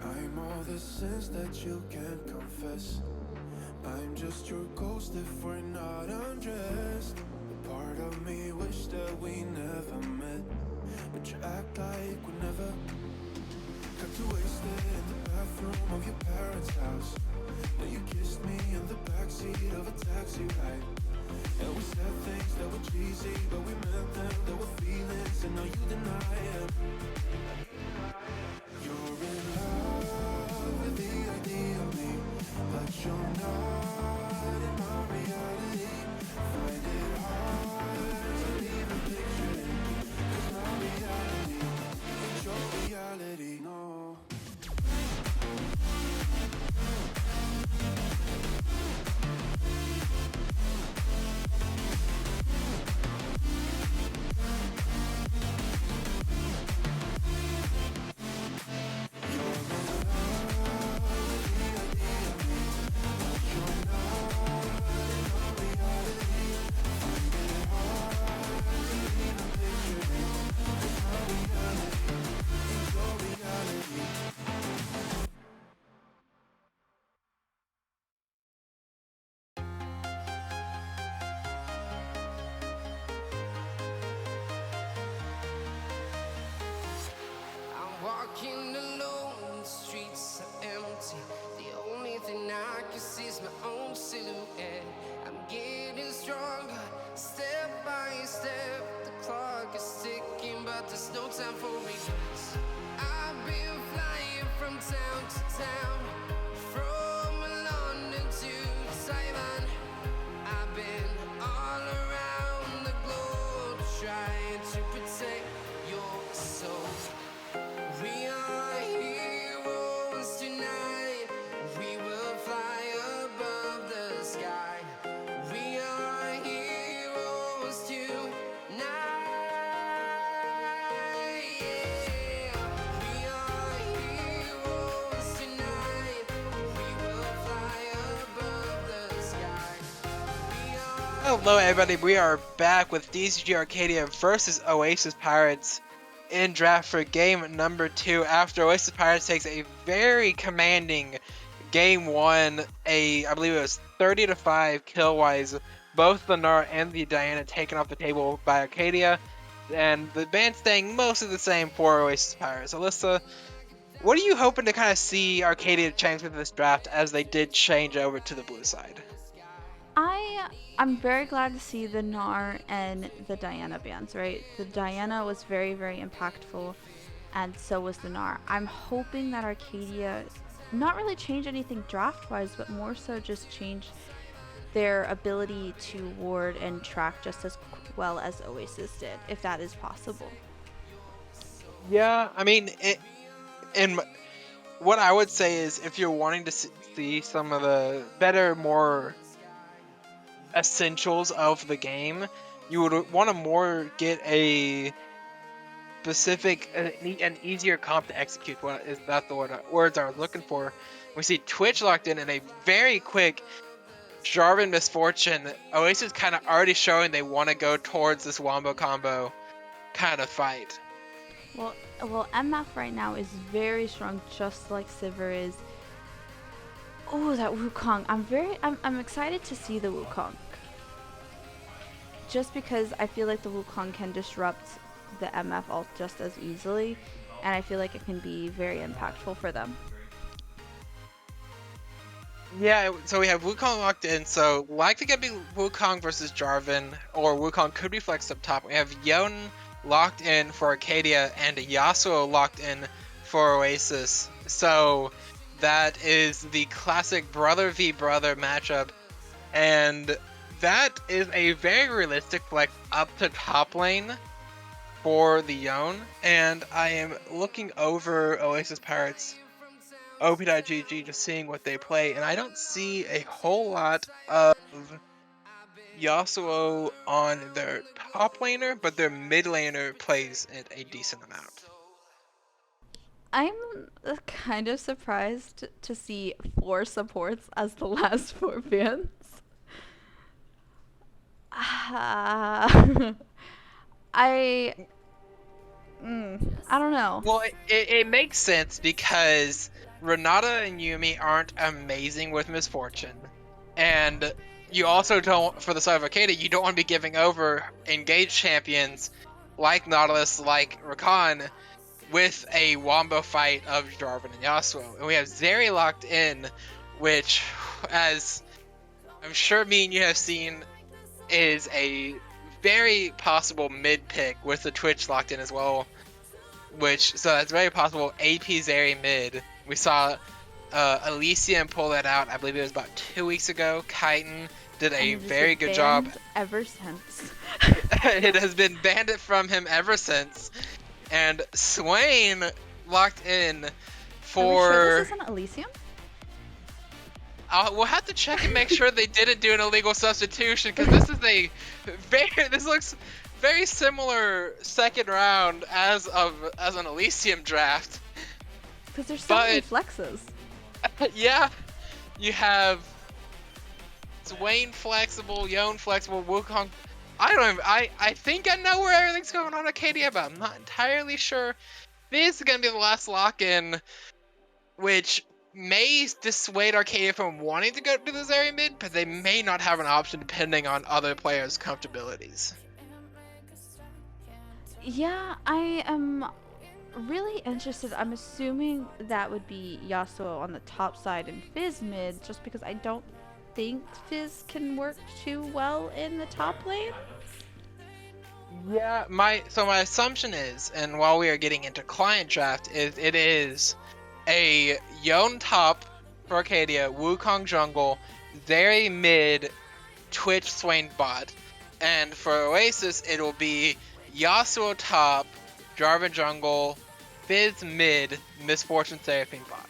Speaker 4: I'm all the sins that you can't confess. I'm just your ghost if we're not undressed. A part of me wish that we never met, but you act like we never. Got too wasted in the bathroom of your parents' house. Then you kissed me in the backseat of a taxi ride. And we said things that were cheesy, but we meant them. There were feelings, and now you deny it. You're in love with the idea of me, but you're not in my reality. Find it hard to even picture it, 'cause my reality ain't your reality, no.
Speaker 1: Hello everybody, we are back with DZG Arcadia versus Oasis Pirates in draft for game number 2 after Oasis Pirates takes a very commanding game 1, I believe it was 30-5 kill-wise, both the Nara and the Diana taken off the table by Arcadia, and the band staying mostly the same for Oasis Pirates. Alyssa, what are you hoping to kind of see Arcadia change with this draft as they did change over to the blue side?
Speaker 2: I'm very glad to see the Nar and the Diana bands, right? The Diana was very, very impactful, and so was the Nar. I'm hoping that Arcadia not really change anything draft-wise, but more so just change their ability to ward and track just as well as Oasis did, if that is possible.
Speaker 1: Yeah, I mean, what I would say is if you're wanting to see some of the better, more essentials of the game, you would want to more get a specific, an easier comp to execute. What is that the words I was looking for? We see Twitch locked in a very quick Jarvan Misfortune. Oasis kind of already showing they want to go towards this wombo combo kind of fight.
Speaker 2: Well, MF right now is very strong, just like Sivir is. Oh, that Wukong! I'm excited to see the Wukong. Just because I feel like the Wukong can disrupt the MF ult just as easily, and I feel like it can be very impactful for them.
Speaker 1: Yeah, so we have Wukong locked in, so likely gonna be Wukong versus Jarvan, or Wukong could be flexed up top. We have Yone locked in for Arcadia and Yasuo locked in for Oasis. So that is the classic brother v brother matchup, and that is a very realistic flex up to top lane for the Yone. And I am looking over Oasis Pirates op.gg just seeing what they play, and I don't see a whole lot of Yasuo on their top laner, but their mid laner plays it a decent amount.
Speaker 2: I'm kind of surprised to see 4 supports as the last 4 bands. I don't know.
Speaker 1: Well, it makes sense because Renata and Yuumi aren't amazing with Misfortune, and you also don't, for the side of Arcadia, you don't want to be giving over engaged champions like Nautilus, like Rakan, with a wombo fight of Jarvan and Yasuo. And we have Zeri locked in, which, as I'm sure me and you have seen, is a very possible mid pick with the Twitch locked in as well. So that's very possible AP Zeri mid. We saw Elysium pull that out, I believe it was about 2 weeks ago. Chitin did a very good job.
Speaker 2: Ever since.
Speaker 1: It has been banned from him ever since. And Swain locked in for...
Speaker 2: Are we sure this isn't Elysium?
Speaker 1: We'll have to check and make sure they didn't do an illegal substitution, because this looks very similar second round as an Elysium draft.
Speaker 2: Because there's so many flexes.
Speaker 1: Yeah, you have Swain flexible, Yone flexible, Wukong. I think I know where everything's going on Arcadia, but I'm not entirely sure. This is gonna be the last lock-in, which may dissuade Arcadia from wanting to go to the Zeri mid, but they may not have an option depending on other players' comfortabilities.
Speaker 2: Yeah, I am really interested. I'm assuming that would be Yasuo on the top side and Fizz mid, just because I don't think Fizz can work too well in the top lane.
Speaker 1: Yeah, my assumption is, and while we are getting into client draft, it is a Yone top for Arcadia, Wukong jungle, Zeri mid, Twitch Swain bot, and for Oasis it'll be Yasuo top, Jarvan jungle, Fizz mid, Misfortune Seraphine bot.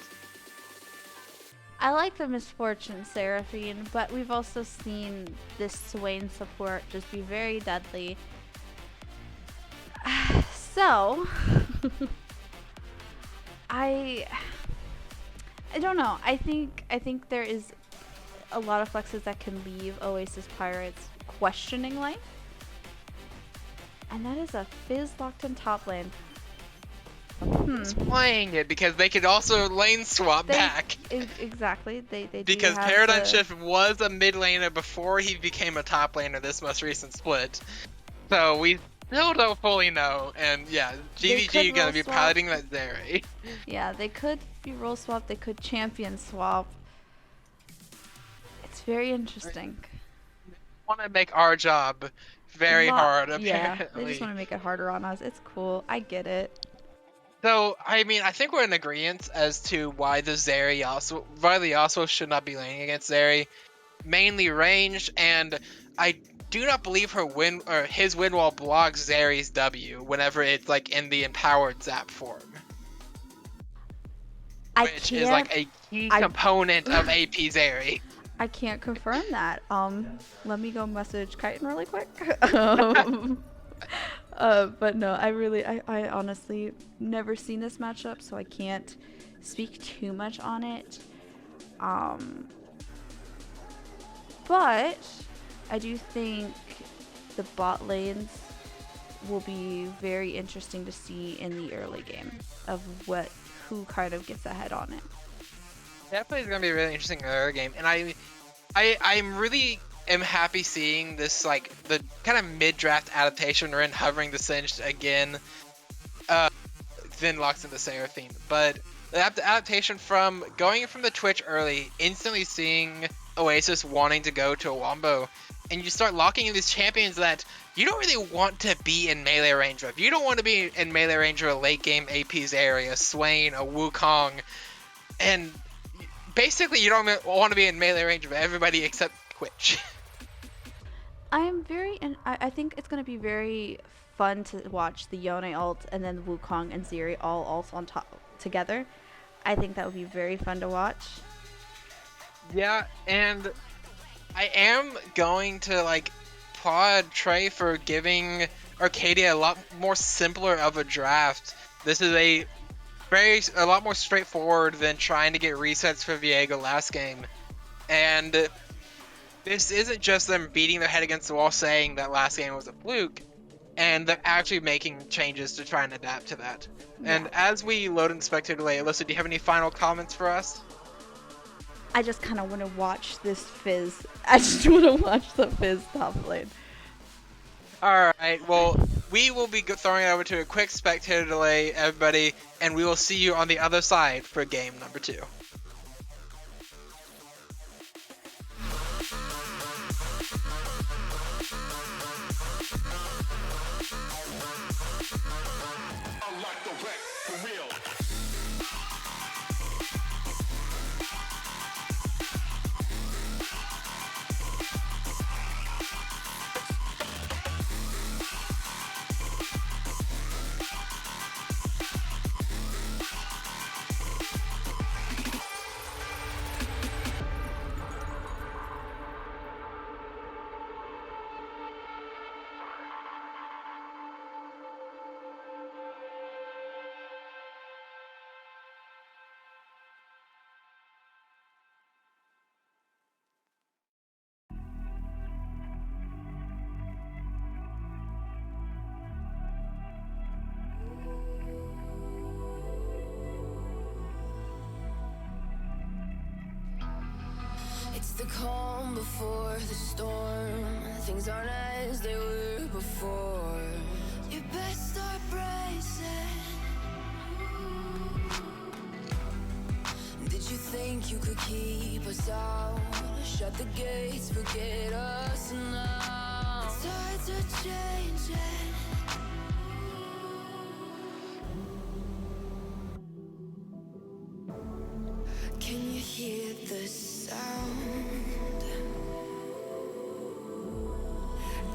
Speaker 2: I like the Misfortune Seraphine, but we've also seen this Swain support just be very deadly. So, I don't know. I think there is a lot of flexes that can leave Oasis Pirates questioning life. And that is a Fizz locked in top lane.
Speaker 1: Who's playing it? Because they could also lane swap back.
Speaker 2: Exactly. They do
Speaker 1: Because
Speaker 2: have
Speaker 1: Paradigm Shift was a mid laner before he became a top laner this most recent split. So we still don't fully know. And yeah, GVG gonna be piloting that Zeri.
Speaker 2: Yeah, they could be role swap. They could champion swap. It's very interesting.
Speaker 1: Want to make our job very hard, apparently.
Speaker 2: Yeah, they just want to make it harder on us. It's cool. I get it.
Speaker 1: So, I mean, I think we're in agreement as to why the Yasuo should not be laning against Zeri. Mainly range, and I do not believe his win wall blocks Zeri's W whenever it's like in the empowered zap form. Which is like a key component of AP Zeri.
Speaker 2: I can't confirm that. Let me go message Chitin really quick. But no, I honestly never seen this matchup, so I can't speak too much on it. But I do think the bot lanes will be very interesting to see in the early game of who kind of gets ahead on it.
Speaker 1: Definitely is gonna be a really interesting early game, and I'm really happy seeing this, like, the kind of mid-draft adaptation Rin hovering the Singed again, then locks into Seraphine. But the adaptation from going from the Twitch early, instantly seeing Oasis wanting to go to a Wombo, and you start locking in these champions that you don't really want to be in melee range of. You don't want to be in melee range of a late game AP's area, Swain, a Wukong, and basically you don't want to be in melee range of everybody except Twitch.
Speaker 2: I think it's going to be very fun to watch the Yone ult and then Wukong and Zeri all ults on top together. I think that would be very fun to watch.
Speaker 1: Yeah, and I am going to like applaud Trey for giving Arcadia a lot more simpler of a draft. This is a lot more straightforward than trying to get resets for Viego last game. And this isn't just them beating their head against the wall saying that last game was a fluke, and they're actually making changes to try and adapt to that. Yeah. And as we load in Spectator Lane, Alyssa, do you have any final comments for us?
Speaker 2: I just kind of want to watch this Fizz. I just want to watch the Fizz top lane.
Speaker 1: Alright, well, we will be throwing it over to a quick spectator delay, everybody, and we will see you on the other side for game number 2.
Speaker 3: It's the calm before the storm. Things aren't as they were before. You best start bracing. Did you think you could keep us out? Shut the gates, forget us now. The tides are changing. Can you hear the sound?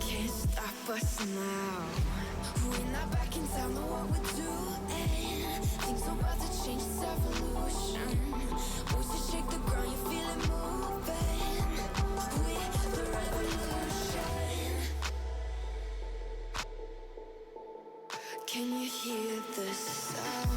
Speaker 3: Can't stop us now. We're not back in town, know what we're doing. Things are about to change, it's evolution. Voices shake the ground, you feel it moving. We're the revolution. Can you hear the sound?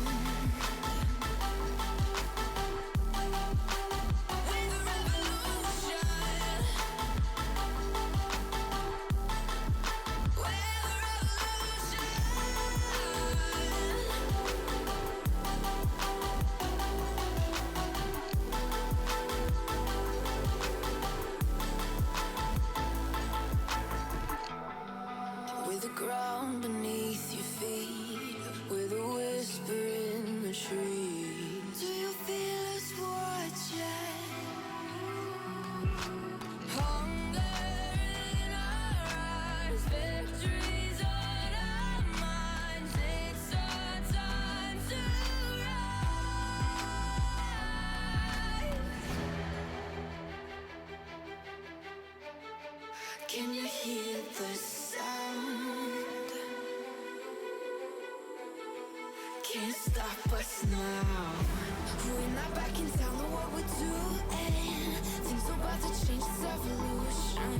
Speaker 3: can't stop us now. We're not back in town, know what we're doing. Things are about to change, it's evolution.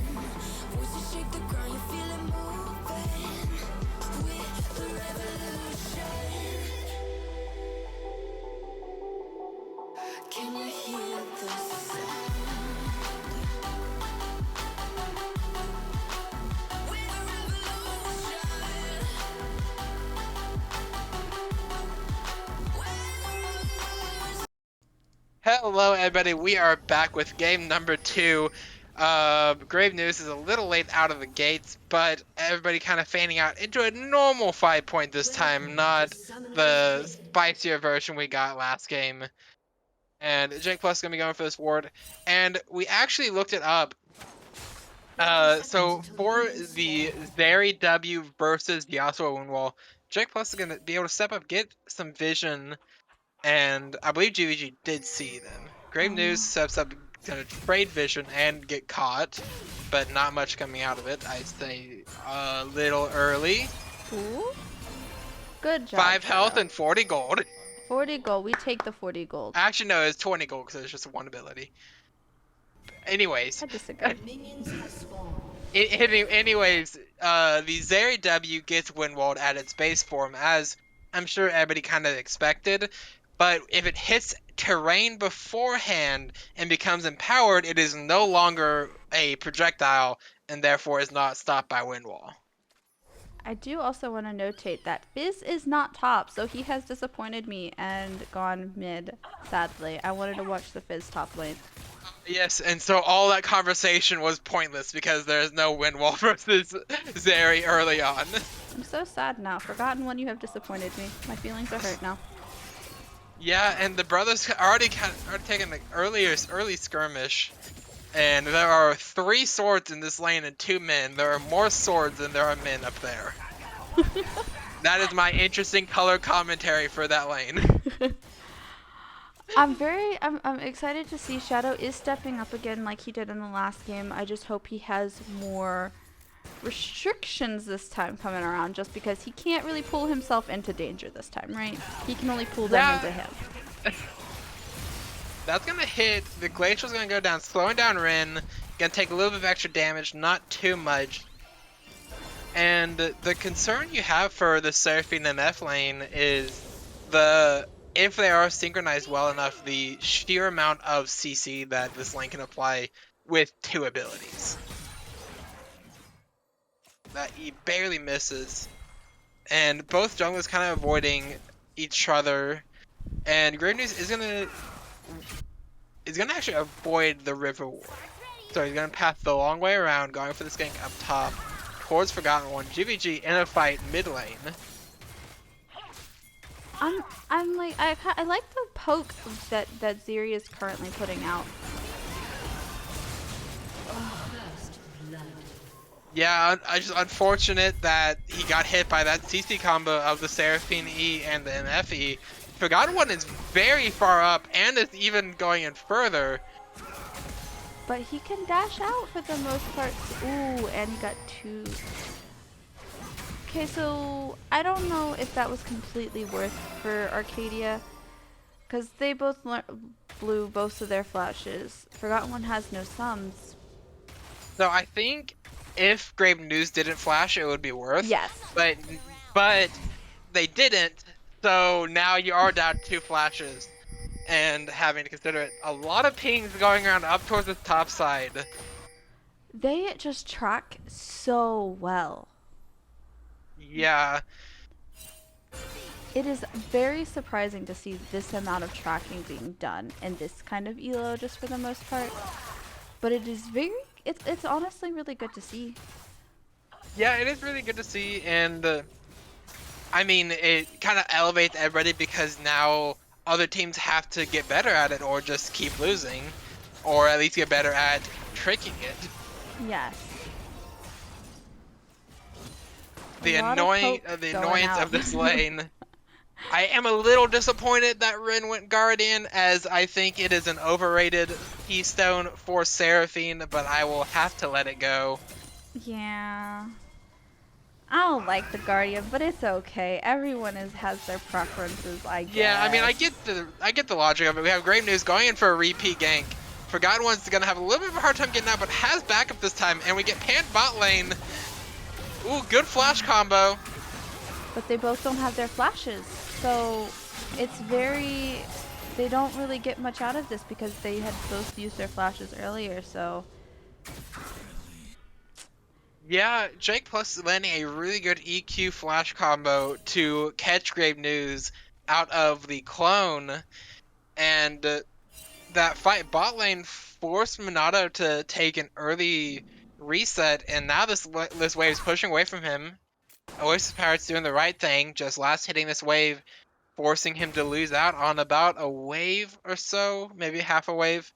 Speaker 3: Voices shake the ground, you feel it moving. We're the revolution. Can you hear the sound? We're the revolution.
Speaker 1: Hello, everybody. We are back with game number 2. Grave News is a little late out of the gates, but everybody kind of fanning out into a normal fight point this time, not the spicier version we got last game. And Jake Plus is going to be going for this ward. And we actually looked it up. So for the Zeri W versus Yasuo Windwall, Jake Plus is going to be able to step up, get some vision, and I believe GVG did see them. Grave News steps up, gonna trade vision and get caught, but not much coming out of it. I'd say a little early.
Speaker 2: Ooh. Good job.
Speaker 1: 5 health
Speaker 2: Shadow.
Speaker 1: and 40 gold.
Speaker 2: 40 gold. We take the 40 gold.
Speaker 1: Actually, no, it's 20 gold because it's just one ability. Anyways.
Speaker 2: I disagree.
Speaker 1: Anyways, the Zeri W gets Windwalled at its base form, as I'm sure everybody kind of expected. But if it hits terrain beforehand and becomes empowered, it is no longer a projectile and therefore is not stopped by Windwall.
Speaker 2: I do also want to notate that Fizz is not top, so he has disappointed me and gone mid, sadly. I wanted to watch the Fizz top lane.
Speaker 1: Yes, and so all that conversation was pointless because there's no Windwall versus Zeri early on.
Speaker 2: I'm so sad now. Forgotten One, you have disappointed me. My feelings are hurt now.
Speaker 1: Yeah, and the brothers already taken the early skirmish, and there are 3 swords in this lane and 2 men. There are more swords than there are men up there. That is my interesting color commentary for that lane.
Speaker 2: I'm excited to see Shadow is stepping up again like he did in the last game. I just hope he has more restrictions this time coming around, just because he can't really pull himself into danger this time, right? He can only pull them into him.
Speaker 1: That's gonna hit. The Glacial's gonna go down, slowing down Rin. Gonna take a little bit of extra damage, not too much. And the concern you have for the Seraphine and F lane is if they are synchronized well enough, the sheer amount of CC that this lane can apply with 2 abilities. That he barely misses. And both junglers kind of avoiding each other. And Grave News is gonna actually avoid the river ward. So he's gonna path the long way around, going for this gank up top towards Forgotten One. GVG in a fight mid lane.
Speaker 2: I'm like, I like the poke that Zeri is currently putting out.
Speaker 1: Yeah, I just unfortunate that he got hit by that CC combo of the Seraphine E and the NFE. Forgotten One is very far up and is even going in further.
Speaker 2: But he can dash out for the most part. Ooh, and he got 2. Okay, so I don't know if that was completely worth for Arcadia, because they both blew both of their flashes. Forgotten One has no sums.
Speaker 1: So I think if Grave News didn't flash, it would be worth.
Speaker 2: Yes.
Speaker 1: But they didn't, so now you are down 2 flashes and having to consider it. A lot of pings going around up towards the top side.
Speaker 2: They just track so well.
Speaker 1: Yeah.
Speaker 2: It is very surprising to see this amount of tracking being done in this kind of elo, just for the most part. But it is it's honestly really good to see.
Speaker 1: Yeah, it is really good to see, and I mean, it kind of elevates everybody because now other teams have to get better at it or just keep losing, or at least get better at tricking it.
Speaker 2: Yes.
Speaker 1: The annoyance of this lane. I am a little disappointed that Rin went Guardian, as I think it is an overrated keystone for Seraphine, but I will have to let it go.
Speaker 2: Yeah. I don't like the Guardian, but it's okay. Everyone has their preferences, I guess.
Speaker 1: Yeah, I mean, I get the logic of it. We have Grave News going in for a repeat gank. Forgotten One's gonna have a little bit of a hard time getting out, but has backup this time, and we get Pant bot lane. Ooh, good flash combo.
Speaker 2: But they both don't have their flashes, so it's very... They don't really get much out of this because they had both used their flashes earlier, so...
Speaker 1: Yeah, Jake Plus landing a really good EQ flash combo to catch Grave News out of the clone, and that fight bot lane forced Minato to take an early reset, and now this wave is pushing away from him. Oasis Pirates doing the right thing, just last hitting this wave, forcing him to lose out on about a wave or so, maybe half a wave.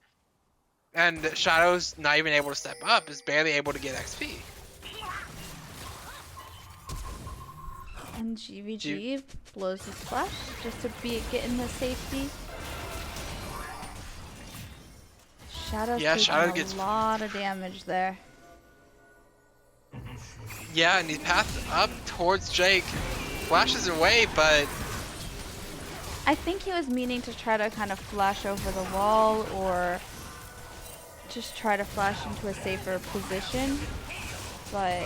Speaker 1: And Shadow's not even able to step up, is barely able to get XP.
Speaker 2: And GVG blows his flash just to get in the safety. Shadow's taking a lot of damage there.
Speaker 1: Yeah, and he passed up towards Jake. Flashes away, but...
Speaker 2: I think he was meaning to try to kind of flash over the wall or just try to flash into a safer position. But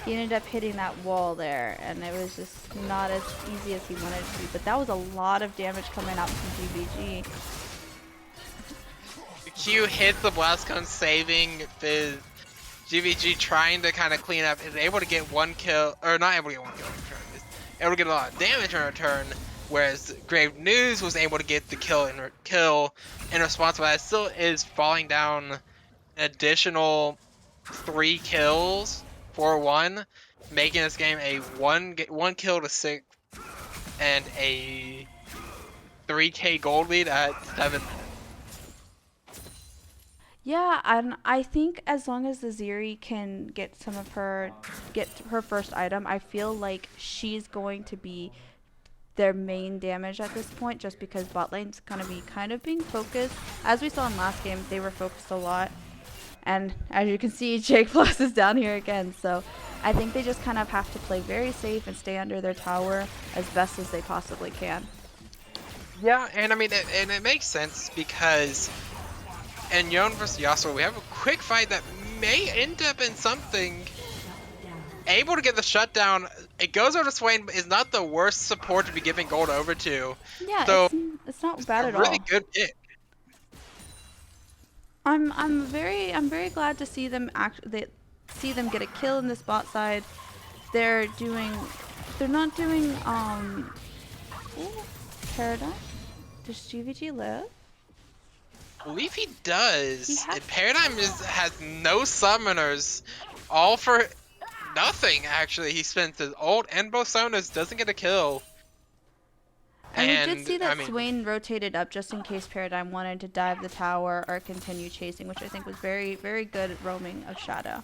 Speaker 2: he ended up hitting that wall there, and it was just not as easy as he wanted it to be. But that was a lot of damage coming out from GVG.
Speaker 1: Q hits the blast cone, saving Fizz. GVG trying to kind of clean up, is able to get one kill, or not able to get one kill in return, is able to get a lot of damage in return, whereas Grave News was able to get the kill in response, but that still is falling down an additional 3 kills for 1, making this game a 1 kill to 6 and a 3k gold lead at 7 minutes.
Speaker 2: Yeah, and I think as long as the Zeri can get her first item, I feel like she's going to be their main damage at this point, just because bot lane's gonna be kind of being focused. As we saw in last game, they were focused a lot. And as you can see, Jake Plus is down here again, so I think they just kind of have to play very safe and stay under their tower as best as they possibly can.
Speaker 1: Yeah, and I mean, it makes sense because in Yon vs Yasuo, we have a quick fight that may end up in something. Able to get the shutdown, it goes over to Swain, but is not the worst support to be giving gold over to.
Speaker 2: Yeah,
Speaker 1: so
Speaker 2: it's not bad at all.
Speaker 1: Really good pick.
Speaker 2: I'm very glad to see them get a kill in this bot side. They're not doing Paradigm. Does GVG live?
Speaker 1: I believe he does. Paradigm has no summoners, all for nothing actually. He spends his ult and both summoners, doesn't get a kill.
Speaker 2: And we did see that Swain rotated up just in case Paradigm wanted to dive the tower or continue chasing, which I think was very, very good roaming of Shadow.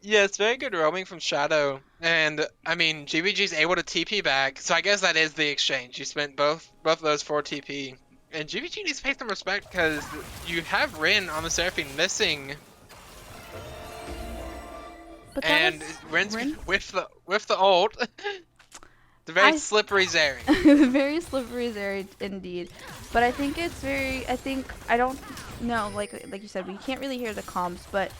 Speaker 1: Yeah, it's very good roaming from Shadow. And, I mean, GVG's able to TP back, so I guess that is the exchange. You spent both of those for TP. And GVG needs to pay some respect because you have Rin on the Seraphine missing.
Speaker 2: But
Speaker 1: and Rin's with the ult. The very slippery Zeri.
Speaker 2: Very slippery Zeri indeed. But I think I don't know, like you said, we can't really hear the comms, but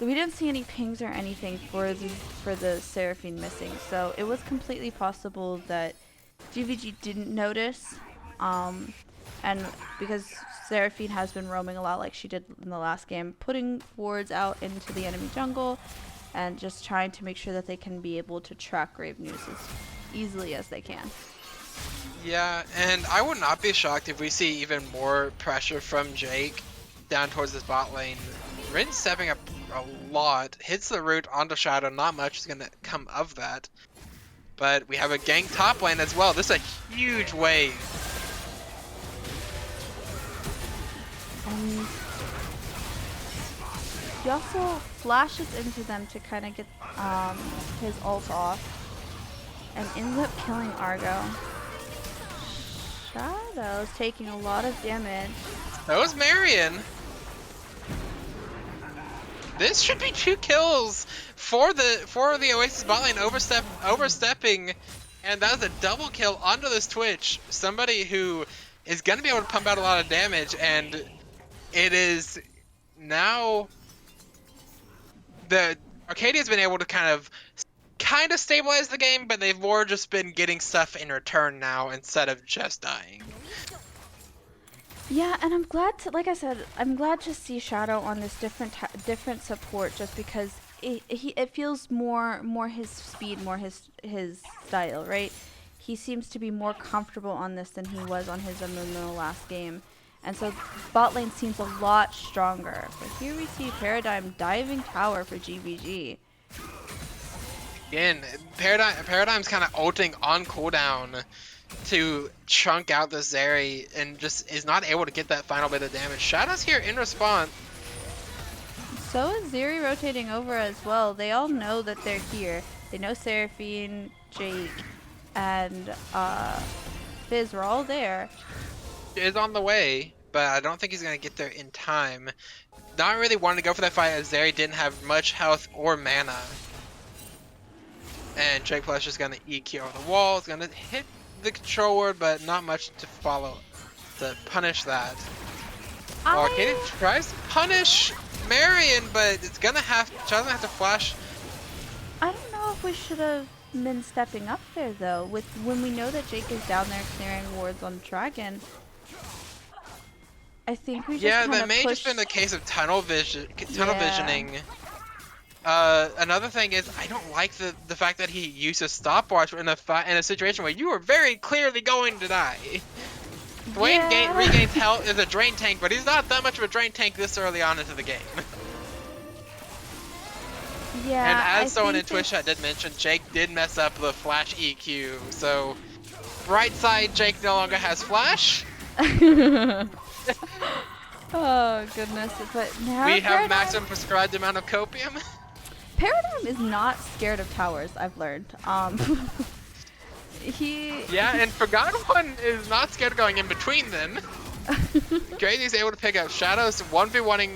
Speaker 2: we didn't see any pings or anything for the Seraphine missing. So it was completely possible that GVG didn't notice. And because Seraphine has been roaming a lot like she did in the last game, putting wards out into the enemy jungle and just trying to make sure that they can be able to track Grave News as easily as they can.
Speaker 1: Yeah, and I would not be shocked if we see even more pressure from Jake down towards this bot lane. Rin's stepping up a lot, hits the root onto Shadow, not much is going to come of that. But we have a gank top lane as well. This is a huge wave.
Speaker 2: And he also flashes into them to kind of get his ult off and ends up killing Argo. Shadow's taking a lot of damage.
Speaker 1: That was Marion. This should be 2 kills for the Oasis bot lane overstepping, and that was a double kill onto this Twitch. Somebody who is gonna be able to pump out a lot of damage, and it is now the Arcadia's been able to kind of stabilize the game, but they've more just been getting stuff in return now instead of just dying.
Speaker 2: Yeah, and I'm glad to, like I said, I'm glad to see Shadow on this different support, just because it feels more his speed, more his style, right? He seems to be more comfortable on this than he was on his Amumu last game, and so bot lane seems a lot stronger. But here we see Paradigm diving tower for GVG.
Speaker 1: Again, Paradigm's kind of ulting on cooldown to chunk out this Zeri and just is not able to get that final bit of damage. Shadow's here in response.
Speaker 2: So is Zeri rotating over as well. They all know that they're here. They know Seraphine, Jake, and Fizz are all there.
Speaker 1: Is on the way, but I don't think he's going to get there in time. Not really wanting to go for that fight as Zeri didn't have much health or mana. And Jake Plush is going to EQ over the wall. It's going to hit the control word, but not much to follow to punish that. Arcadia tries to punish Marion, but it's gonna have doesn't have to flash.
Speaker 2: I don't know if we should have been stepping up there though. When we know that Jake is down there clearing wards on Dragon, I think we just
Speaker 1: that may just been a case of tunnel visioning. Another thing is I don't like the fact that he used a stopwatch in a situation where you were very clearly going to die. Dwayne regains health as a drain tank, but he's not that much of a drain tank this early on into the game.
Speaker 2: Yeah.
Speaker 1: And as someone in Twitch chat did mention, Jake did mess up the flash EQ. So, right side, Jake no longer has flash.
Speaker 2: Oh goodness! But now
Speaker 1: we have maximum prescribed amount of copium.
Speaker 2: Paradigm is not scared of towers. I've learned.
Speaker 1: Yeah, and Forgotten One is not scared of going in between them. Crazy's able to pick up Shadows 1v1ing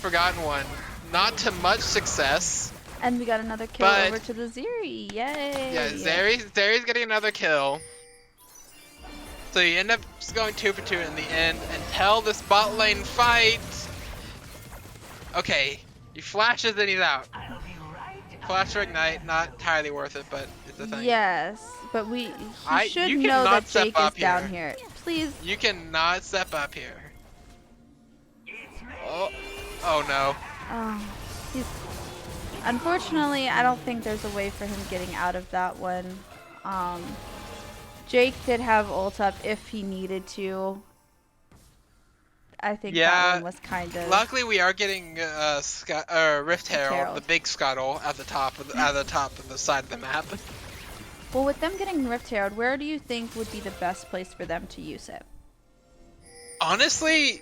Speaker 1: Forgotten One. Not to much success.
Speaker 2: And we got another kill over to the Zeri. Yay!
Speaker 1: Yeah, Zeri's getting another kill. So you end up just going 2 for 2 in the end until this bot lane fight. Okay, he flashes and he's out. Flash or ignite, not entirely worth it, but it's a thing.
Speaker 2: Yes, but he should
Speaker 1: you
Speaker 2: know that
Speaker 1: step
Speaker 2: Jake
Speaker 1: up
Speaker 2: is down here. Please.
Speaker 1: You cannot step up here. Oh no.
Speaker 2: Oh, unfortunately, I don't think there's a way for him getting out of that one. Jake did have ult up if he needed to. I think that one was kind of.
Speaker 1: Luckily, we are getting Rift Herald, the big scuttle at the top of the side of the map.
Speaker 2: Well, with them getting Rift Herald, where do you think would be the best place for them to use it?
Speaker 1: Honestly,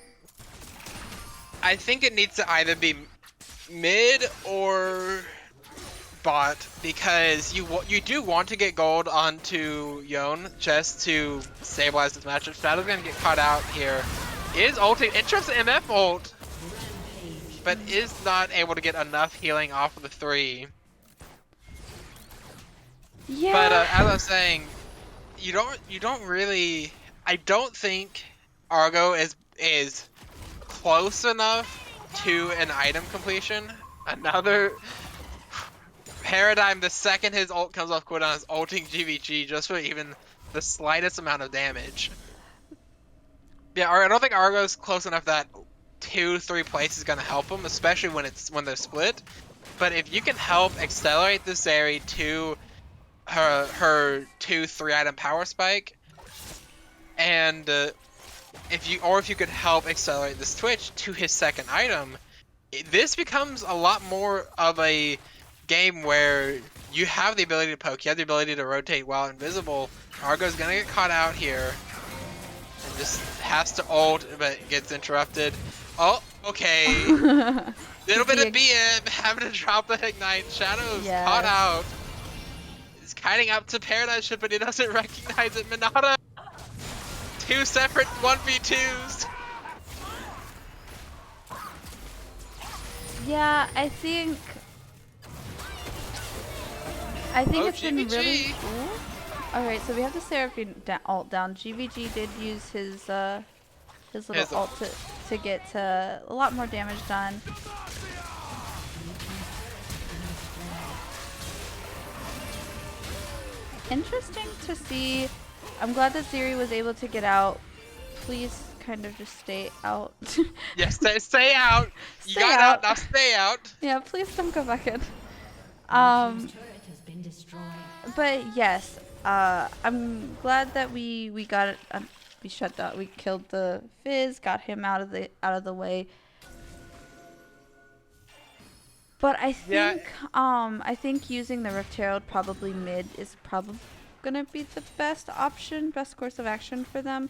Speaker 1: I think it needs to either be mid or bot, because you do want to get gold onto Yone just to stabilize this matchup. Shadow's gonna get caught out here. Is ulting, interrupts the MF ult, but is not able to get enough healing off of the 3.
Speaker 2: Yeah.
Speaker 1: But as I was saying, you don't really. I don't think Argo is close enough to an item completion. Another Paradigm, the second his ult comes off cooldown, is ulting GVG just for even the slightest amount of damage. Yeah, I don't think Argo's close enough that 2-3 plays is gonna help him, especially when they're split. But if you can help accelerate this Zeri to her 2-3 item power spike, and if you could help accelerate this Twitch to his second item, this becomes a lot more of a game where you have the ability to poke, you have the ability to rotate while invisible. Argo's gonna get caught out here. And just has to ult, but gets interrupted. Oh, okay. Little bit of BM, having to drop the ignite. Shadow's caught out. He's kiting up to Paradise Ship, but he doesn't recognize it. Minata, 2 separate 1v2s.
Speaker 2: Yeah, I think it's been really.
Speaker 1: GVG.
Speaker 2: Ooh. All right, so we have the Seraphine ult down. GVG did use his little
Speaker 1: His
Speaker 2: ult to get a lot more damage done. Interesting to see. I'm glad that Ziri was able to get out. Please kind of just stay out.
Speaker 1: Yes, stay out. You
Speaker 2: Stay
Speaker 1: got
Speaker 2: out.
Speaker 1: out, now stay out.
Speaker 2: Yeah, please don't go back in. But yes, I'm glad that we got it. We shut that. We killed the Fizz, got him out of the way. But I think I think using the Rift Herald probably mid is probably gonna be the best option, best course of action for them.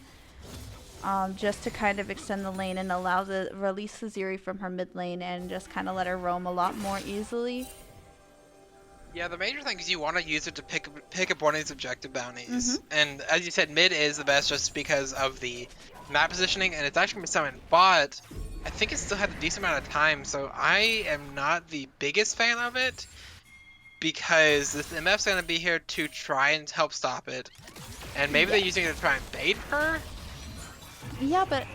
Speaker 2: Just to kind of extend the lane and allow release the Ziri from her mid lane and just kind of let her roam a lot more easily.
Speaker 1: Yeah, the major thing is you want to use it to pick up one of these objective bounties. And as you said, mid is the best just because of the map positioning, and it's actually going to be summoned, but I think it still had a decent amount of time, so I am not the biggest fan of it, because this MF's going to be here to try and help stop it, and maybe they're using it to try and bait her?
Speaker 2: Yeah, but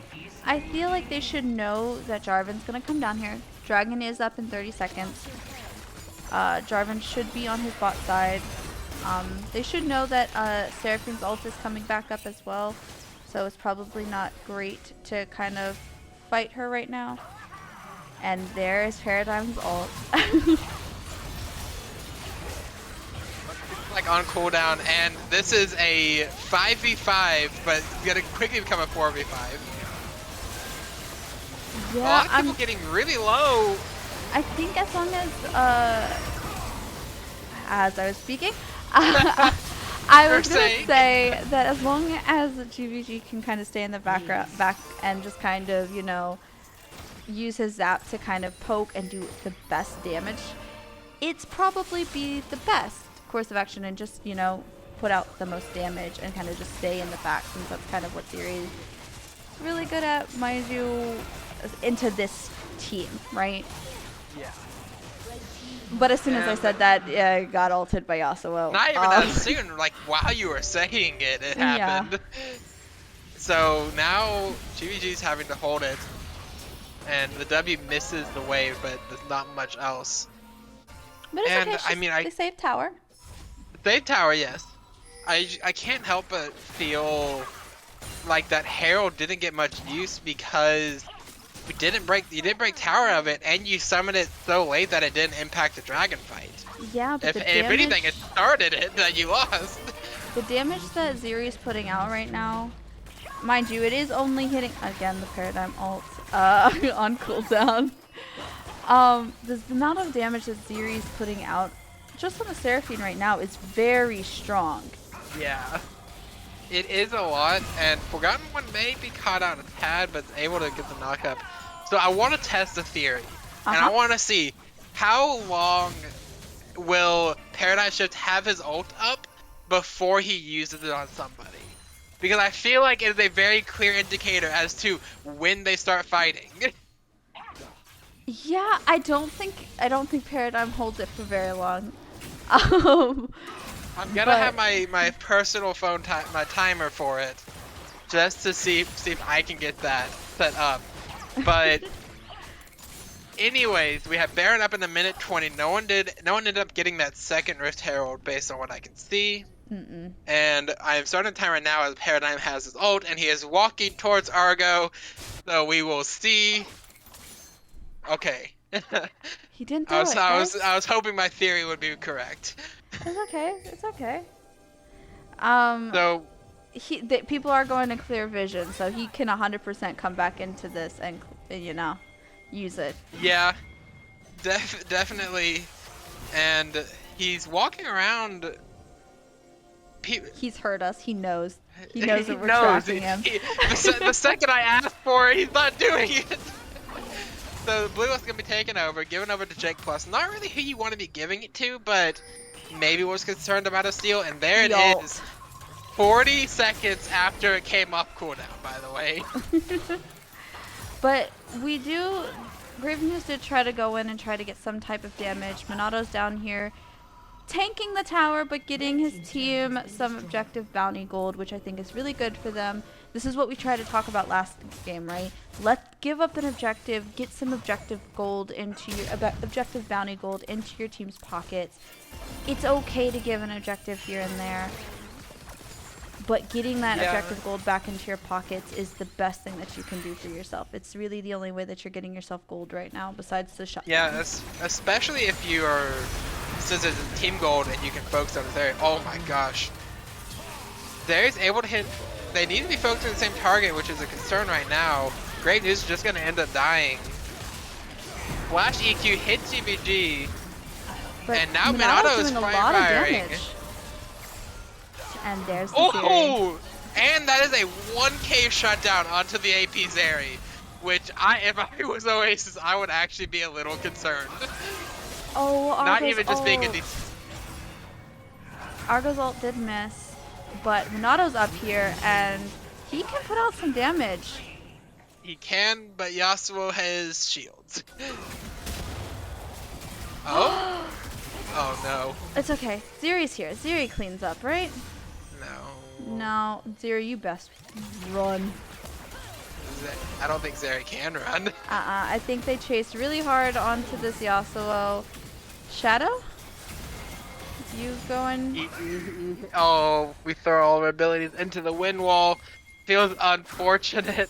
Speaker 2: I feel like they should know that Jarvan's going to come down here. Dragon is up in 30 seconds. Jarvan should be on his bot side. They should know that Seraphine's ult is coming back up as well, so it's probably not great to kind of fight her right now. And there is Paradigm's ult.
Speaker 1: Like on cooldown, and this is a 5v5, but it's gonna quickly become a 4v5.
Speaker 2: Yeah,
Speaker 1: a lot of people getting really low.
Speaker 2: I think as long as I was speaking, I was gonna say that as long as GVG can kind of stay in the back and just kind of, you know, use his zap to kind of poke and do the best damage, it's probably be the best course of action and just, you know, put out the most damage and kind of just stay in the back, since that's kind of what Ziri is really good at, mind you, into this team, right?
Speaker 1: Yeah.
Speaker 2: But as soon as I said that, I got ulted by Yasuo.
Speaker 1: Not even that soon, like while you were saying it, it happened. Yeah. So now GVG's having to hold it, and the W misses the wave, but there's not much else.
Speaker 2: But it's
Speaker 1: and
Speaker 2: okay,
Speaker 1: I mean,
Speaker 2: they saved tower.
Speaker 1: Saved tower, yes. I can't help but feel like that Herald didn't get much use because you didn't break tower of it, and you summoned it so late that it didn't impact the dragon fight.
Speaker 2: Yeah, but
Speaker 1: if anything, it started it that you lost.
Speaker 2: The damage that Ziri is putting out right now, mind you, it is only hitting again the Paradigm ult on cooldown. The amount of damage that Ziri is putting out just on the Seraphine right now is very strong.
Speaker 1: Yeah. It is a lot, and Forgotten One may be caught out a tad, but able to get the knockup. So I want to test the theory, and I want to see how long will Paradigm Shift have his ult up before he uses it on somebody. Because I feel like it is a very clear indicator as to when they start fighting.
Speaker 2: Yeah, I don't think Paradigm holds it for very long.
Speaker 1: I'm gonna have my personal phone my timer for it, just to see if I can get that set up. But anyways, we have Baron up in the minute 20. No one ended up getting that second Rift Herald based on what I can see. And I am starting the timer now as Paradigm has his ult, and he is walking towards Argo. So we will see. Okay.
Speaker 2: He didn't do it.
Speaker 1: I was hoping my theory would be correct.
Speaker 2: It's okay. It's okay.
Speaker 1: So
Speaker 2: people are going to clear vision, so he can 100% come back into this and you know, use it.
Speaker 1: Yeah, definitely. And he's walking around.
Speaker 2: He's heard us. He knows. He knows that we're tracking him.
Speaker 1: The second I ask for it, he's not doing it. So Blue is going to be taken over, given over to Jake Plus. Not really who you want to be giving it to, but maybe was concerned about a steal. And there it is. 40 seconds after it came off cooldown, by the way.
Speaker 2: But we do Gravenus did try to go in and try to get some type of damage. Monato's down here tanking the tower, but getting his team some objective bounty gold, which I think is really good for them. This is what we tried to talk about last game, right? Give up an objective, get some objective gold into your objective bounty gold into your team's pockets. It's okay to give an objective here and there, but getting that objective gold back into your pockets is the best thing that you can do for yourself. It's really the only way that you're getting yourself gold right now, besides the shot.
Speaker 1: Yeah, especially if you are, since it's a team gold and you can focus on this area. Oh my gosh. Zary's able to hit, they need to be focused on the same target, which is a concern right now. Great News is just going to end up dying. Flash EQ hits DZG, and now Minato is firing.
Speaker 2: And there's the Zary.
Speaker 1: And that is a 1k shutdown onto the AP Zary, which if I was Oasis, I would actually be a little concerned.
Speaker 2: Oh, Argo's
Speaker 1: not even just
Speaker 2: ult.
Speaker 1: being a
Speaker 2: Argo's ult did miss, but Minato's up here, and he can put out some damage.
Speaker 1: He can, but Yasuo has shields. Oh? Oh no.
Speaker 2: It's okay. Zary's here. Zary cleans up, right?
Speaker 1: No.
Speaker 2: No, Zary, you best run.
Speaker 1: I don't think Zary can run.
Speaker 2: I think they chased really hard onto this Yasuo. Shadow? You going?
Speaker 1: Oh, we throw all of our abilities into the wind wall. Feels unfortunate.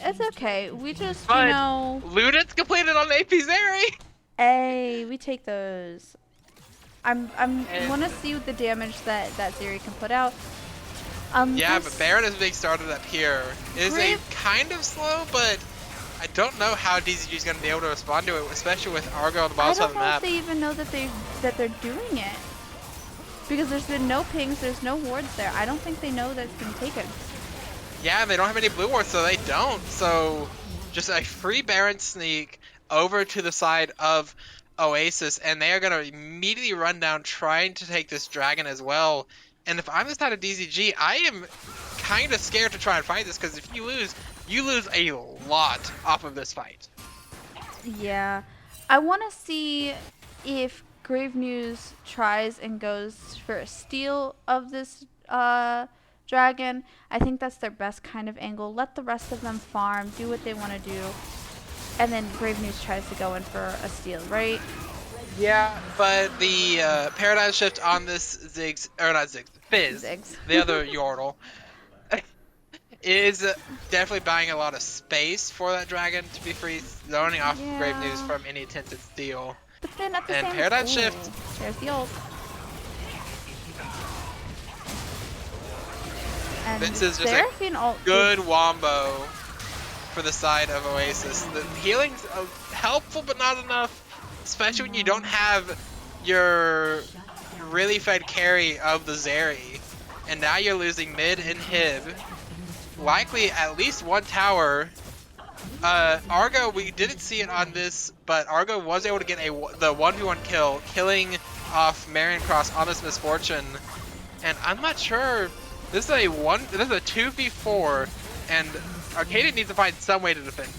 Speaker 2: It's okay. We just,
Speaker 1: but
Speaker 2: you know...
Speaker 1: Ludit's completed on AP Zary!
Speaker 2: Hey, we take those. I want to see the damage that Zary can put out.
Speaker 1: Yeah, but Baron is being started up here. It is a kind of slow, but I don't know how DZG is going to be able to respond to it, especially with Argo on the bottom side of the map.
Speaker 2: I don't know if they even know that they're doing it, because there's been no pings, there's no wards there. I don't think they know that it's been taken.
Speaker 1: Yeah, and they don't have any blue wards, so they don't. So just a free Baron sneak over to the side of Oasis, and they are going to immediately run down trying to take this dragon as well. And if I'm the side of DZG, I am kind of scared to try and fight this, because if you lose a lot off of this fight.
Speaker 2: Yeah. I want to see if Grave News tries and goes for a steal of this dragon. I think that's their best kind of angle. Let the rest of them farm, do what they want to do, and then Grave News tries to go in for a steal, right?
Speaker 1: Yeah, but the paradigm shift on this Fizz,
Speaker 2: Ziggs.
Speaker 1: the other Yordle, is definitely buying a lot of space for that dragon to be free, zoning off Grave News from any attempted steal.
Speaker 2: But then at the
Speaker 1: and
Speaker 2: same
Speaker 1: paradigm shift.
Speaker 2: There's the ult. And
Speaker 1: This is just a good wombo for the side of Oasis. The healing's helpful, but not enough. Especially when you don't have your really fed carry of the Zary. And now you're losing mid and Hib. Likely at least one tower. Argo, we didn't see it on this, but Argo was able to get the 1v1 kill, killing off Marion Cross on this Misfortune. And I'm not sure, this is a 2v4, and Arcadia needs to find some way to defend it.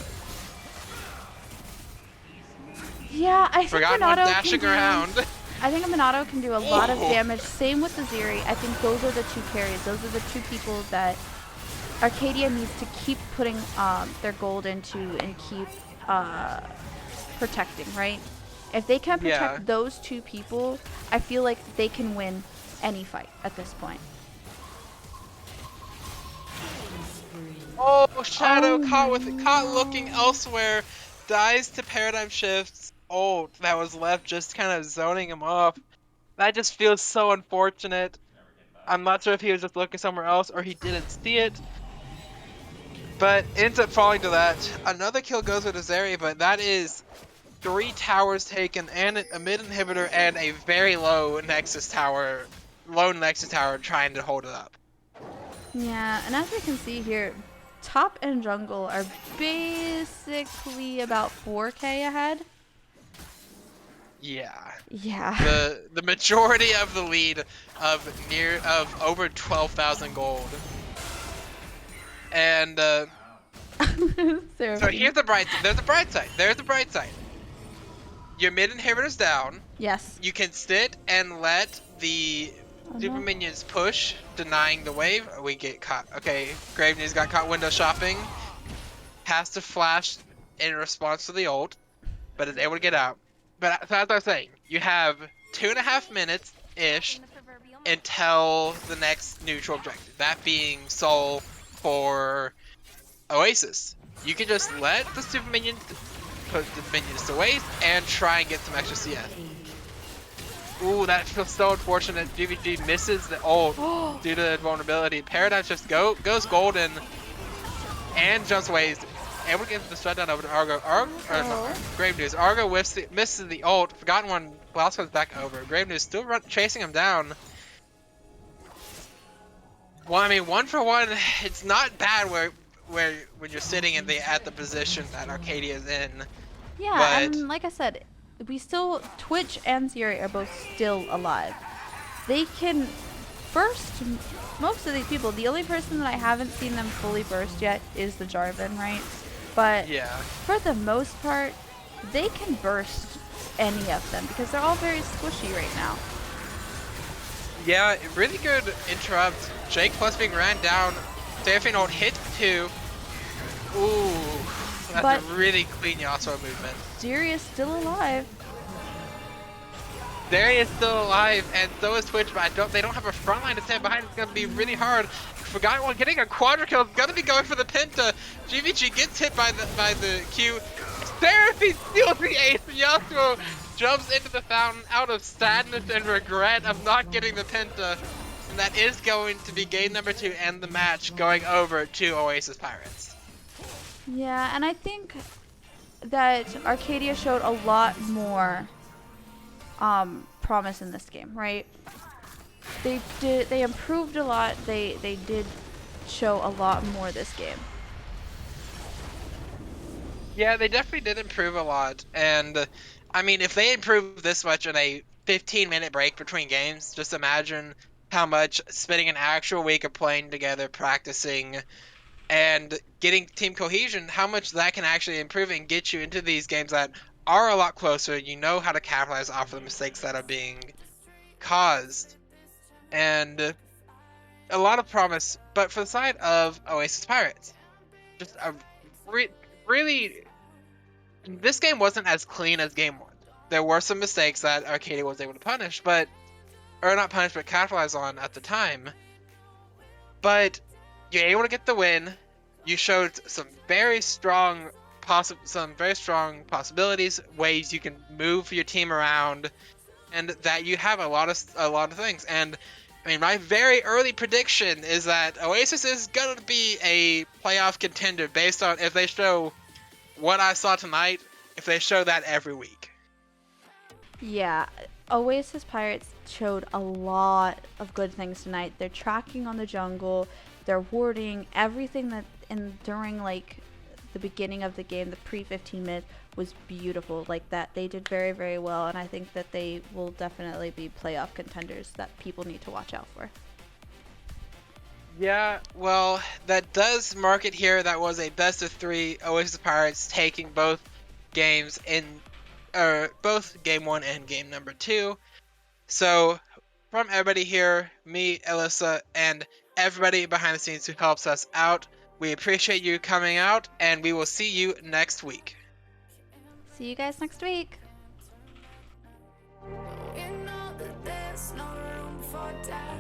Speaker 2: Yeah, I think Minato can do a lot of
Speaker 1: Oh.
Speaker 2: damage. Same with the Zeri. I think those are the two carries. Those are the two people that Arcadia needs to keep putting their gold into and keep protecting, right? If they can protect those two people, I feel like they can win any fight at this point.
Speaker 1: Oh, Shadow caught looking elsewhere, dies to paradigm shifts. Oh, that was left just kind of zoning him off. That just feels so unfortunate. I'm not sure if he was just looking somewhere else or he didn't see it. But ends up falling to that. Another kill goes with Azeri, but that is 3 towers taken and a mid inhibitor and a very low Nexus tower trying to hold it up.
Speaker 2: Yeah, and as we can see here, top and jungle are basically about 4k ahead.
Speaker 1: Yeah.
Speaker 2: Yeah.
Speaker 1: The majority of the lead of over 12,000 gold. And So
Speaker 2: Seraphine.
Speaker 1: here's the bright side. There's the bright side. There's the bright side. Your mid inhibitor's down.
Speaker 2: Yes.
Speaker 1: You can sit and let the
Speaker 2: Oh
Speaker 1: super
Speaker 2: no.
Speaker 1: minions push, denying the wave. We get caught. Okay, Grave News got caught window shopping. Has to flash in response to the ult, but is able to get out. But so as I was saying, you have 2.5 minutes ish until the next neutral objective. That being Soul for Oasis. You can just let the super minions put the minions to waste and try and get some extra CS. Ooh, that feels so unfortunate. DVG misses the ult due to vulnerability. Paradigm just goes golden and jumps away. Able to get the shutdown over to Argo. Grave News. Argo misses the ult. Forgotten One. Blast comes back over. Grave News still chasing him down. Well, I mean, 1-for-1. It's not bad where when you're sitting at the position that Arcadia is in.
Speaker 2: Yeah,
Speaker 1: But
Speaker 2: and like I said, Twitch and Zeri are both still alive. They can burst most of these people. The only person that I haven't seen them fully burst yet is the Jarvan, right? But
Speaker 1: yeah,
Speaker 2: for the most part, they can burst any of them because they're all very squishy right now.
Speaker 1: yeah, really good interrupt. Jake plus being ran down. Seraphine ult hit 2. Ooh, that's
Speaker 2: But
Speaker 1: a really clean Yasuo movement.
Speaker 2: Zeri is still alive.
Speaker 1: There is still alive, and so is Twitch, but they don't have a front line to stand behind. It's gonna be really hard. Forgotten One getting a quadra kill. Gonna be going for the penta. GVG gets hit by the Q. Seraphine steals the ace. Yasuo jumps into the fountain out of sadness and regret of not getting the penta. And that is going to be game number 2 and the match going over to Oasis Pirates.
Speaker 2: Yeah, and I think that Arcadia showed a lot more promise in this game, right? They improved a lot. They did show a lot more this game.
Speaker 1: Yeah, they definitely did improve a lot, and I mean, if they improved this much in a 15-minute break between games, just imagine how much spending an actual week of playing together, practicing, and getting team cohesion, how much that can actually improve and get you into these games that are a lot closer. You know how to capitalize off of the mistakes that are being caused, and a lot of promise. But for the side of Oasis Pirates, just a really, this game wasn't as clean as game 1. There were some mistakes that Arcadia was able to punish, but not punish, but capitalize on at the time. But you're able to get the win. You showed some very strong possibilities, ways you can move your team around, and that you have a lot of things. And I mean, my very early prediction is that Oasis is gonna be a playoff contender based on if they show what I saw tonight, if they show that every week.
Speaker 2: Yeah, Oasis Pirates showed a lot of good things tonight. They're tracking on the jungle, they're warding, everything that during like the beginning of the game, the pre-15 minutes was beautiful. Like that, they did very, very well, and I think that they will definitely be playoff contenders that people need to watch out for.
Speaker 1: Yeah, well, that does mark it here. That was a best of 3. Oasis Pirates taking both games in, both game 1 and game number 2. So, from everybody here, me, Alyssa, and everybody behind the scenes who helps us out, we appreciate you coming out, and we will see you next week.
Speaker 2: See you guys next week.
Speaker 3: You know that there's no room for doubt.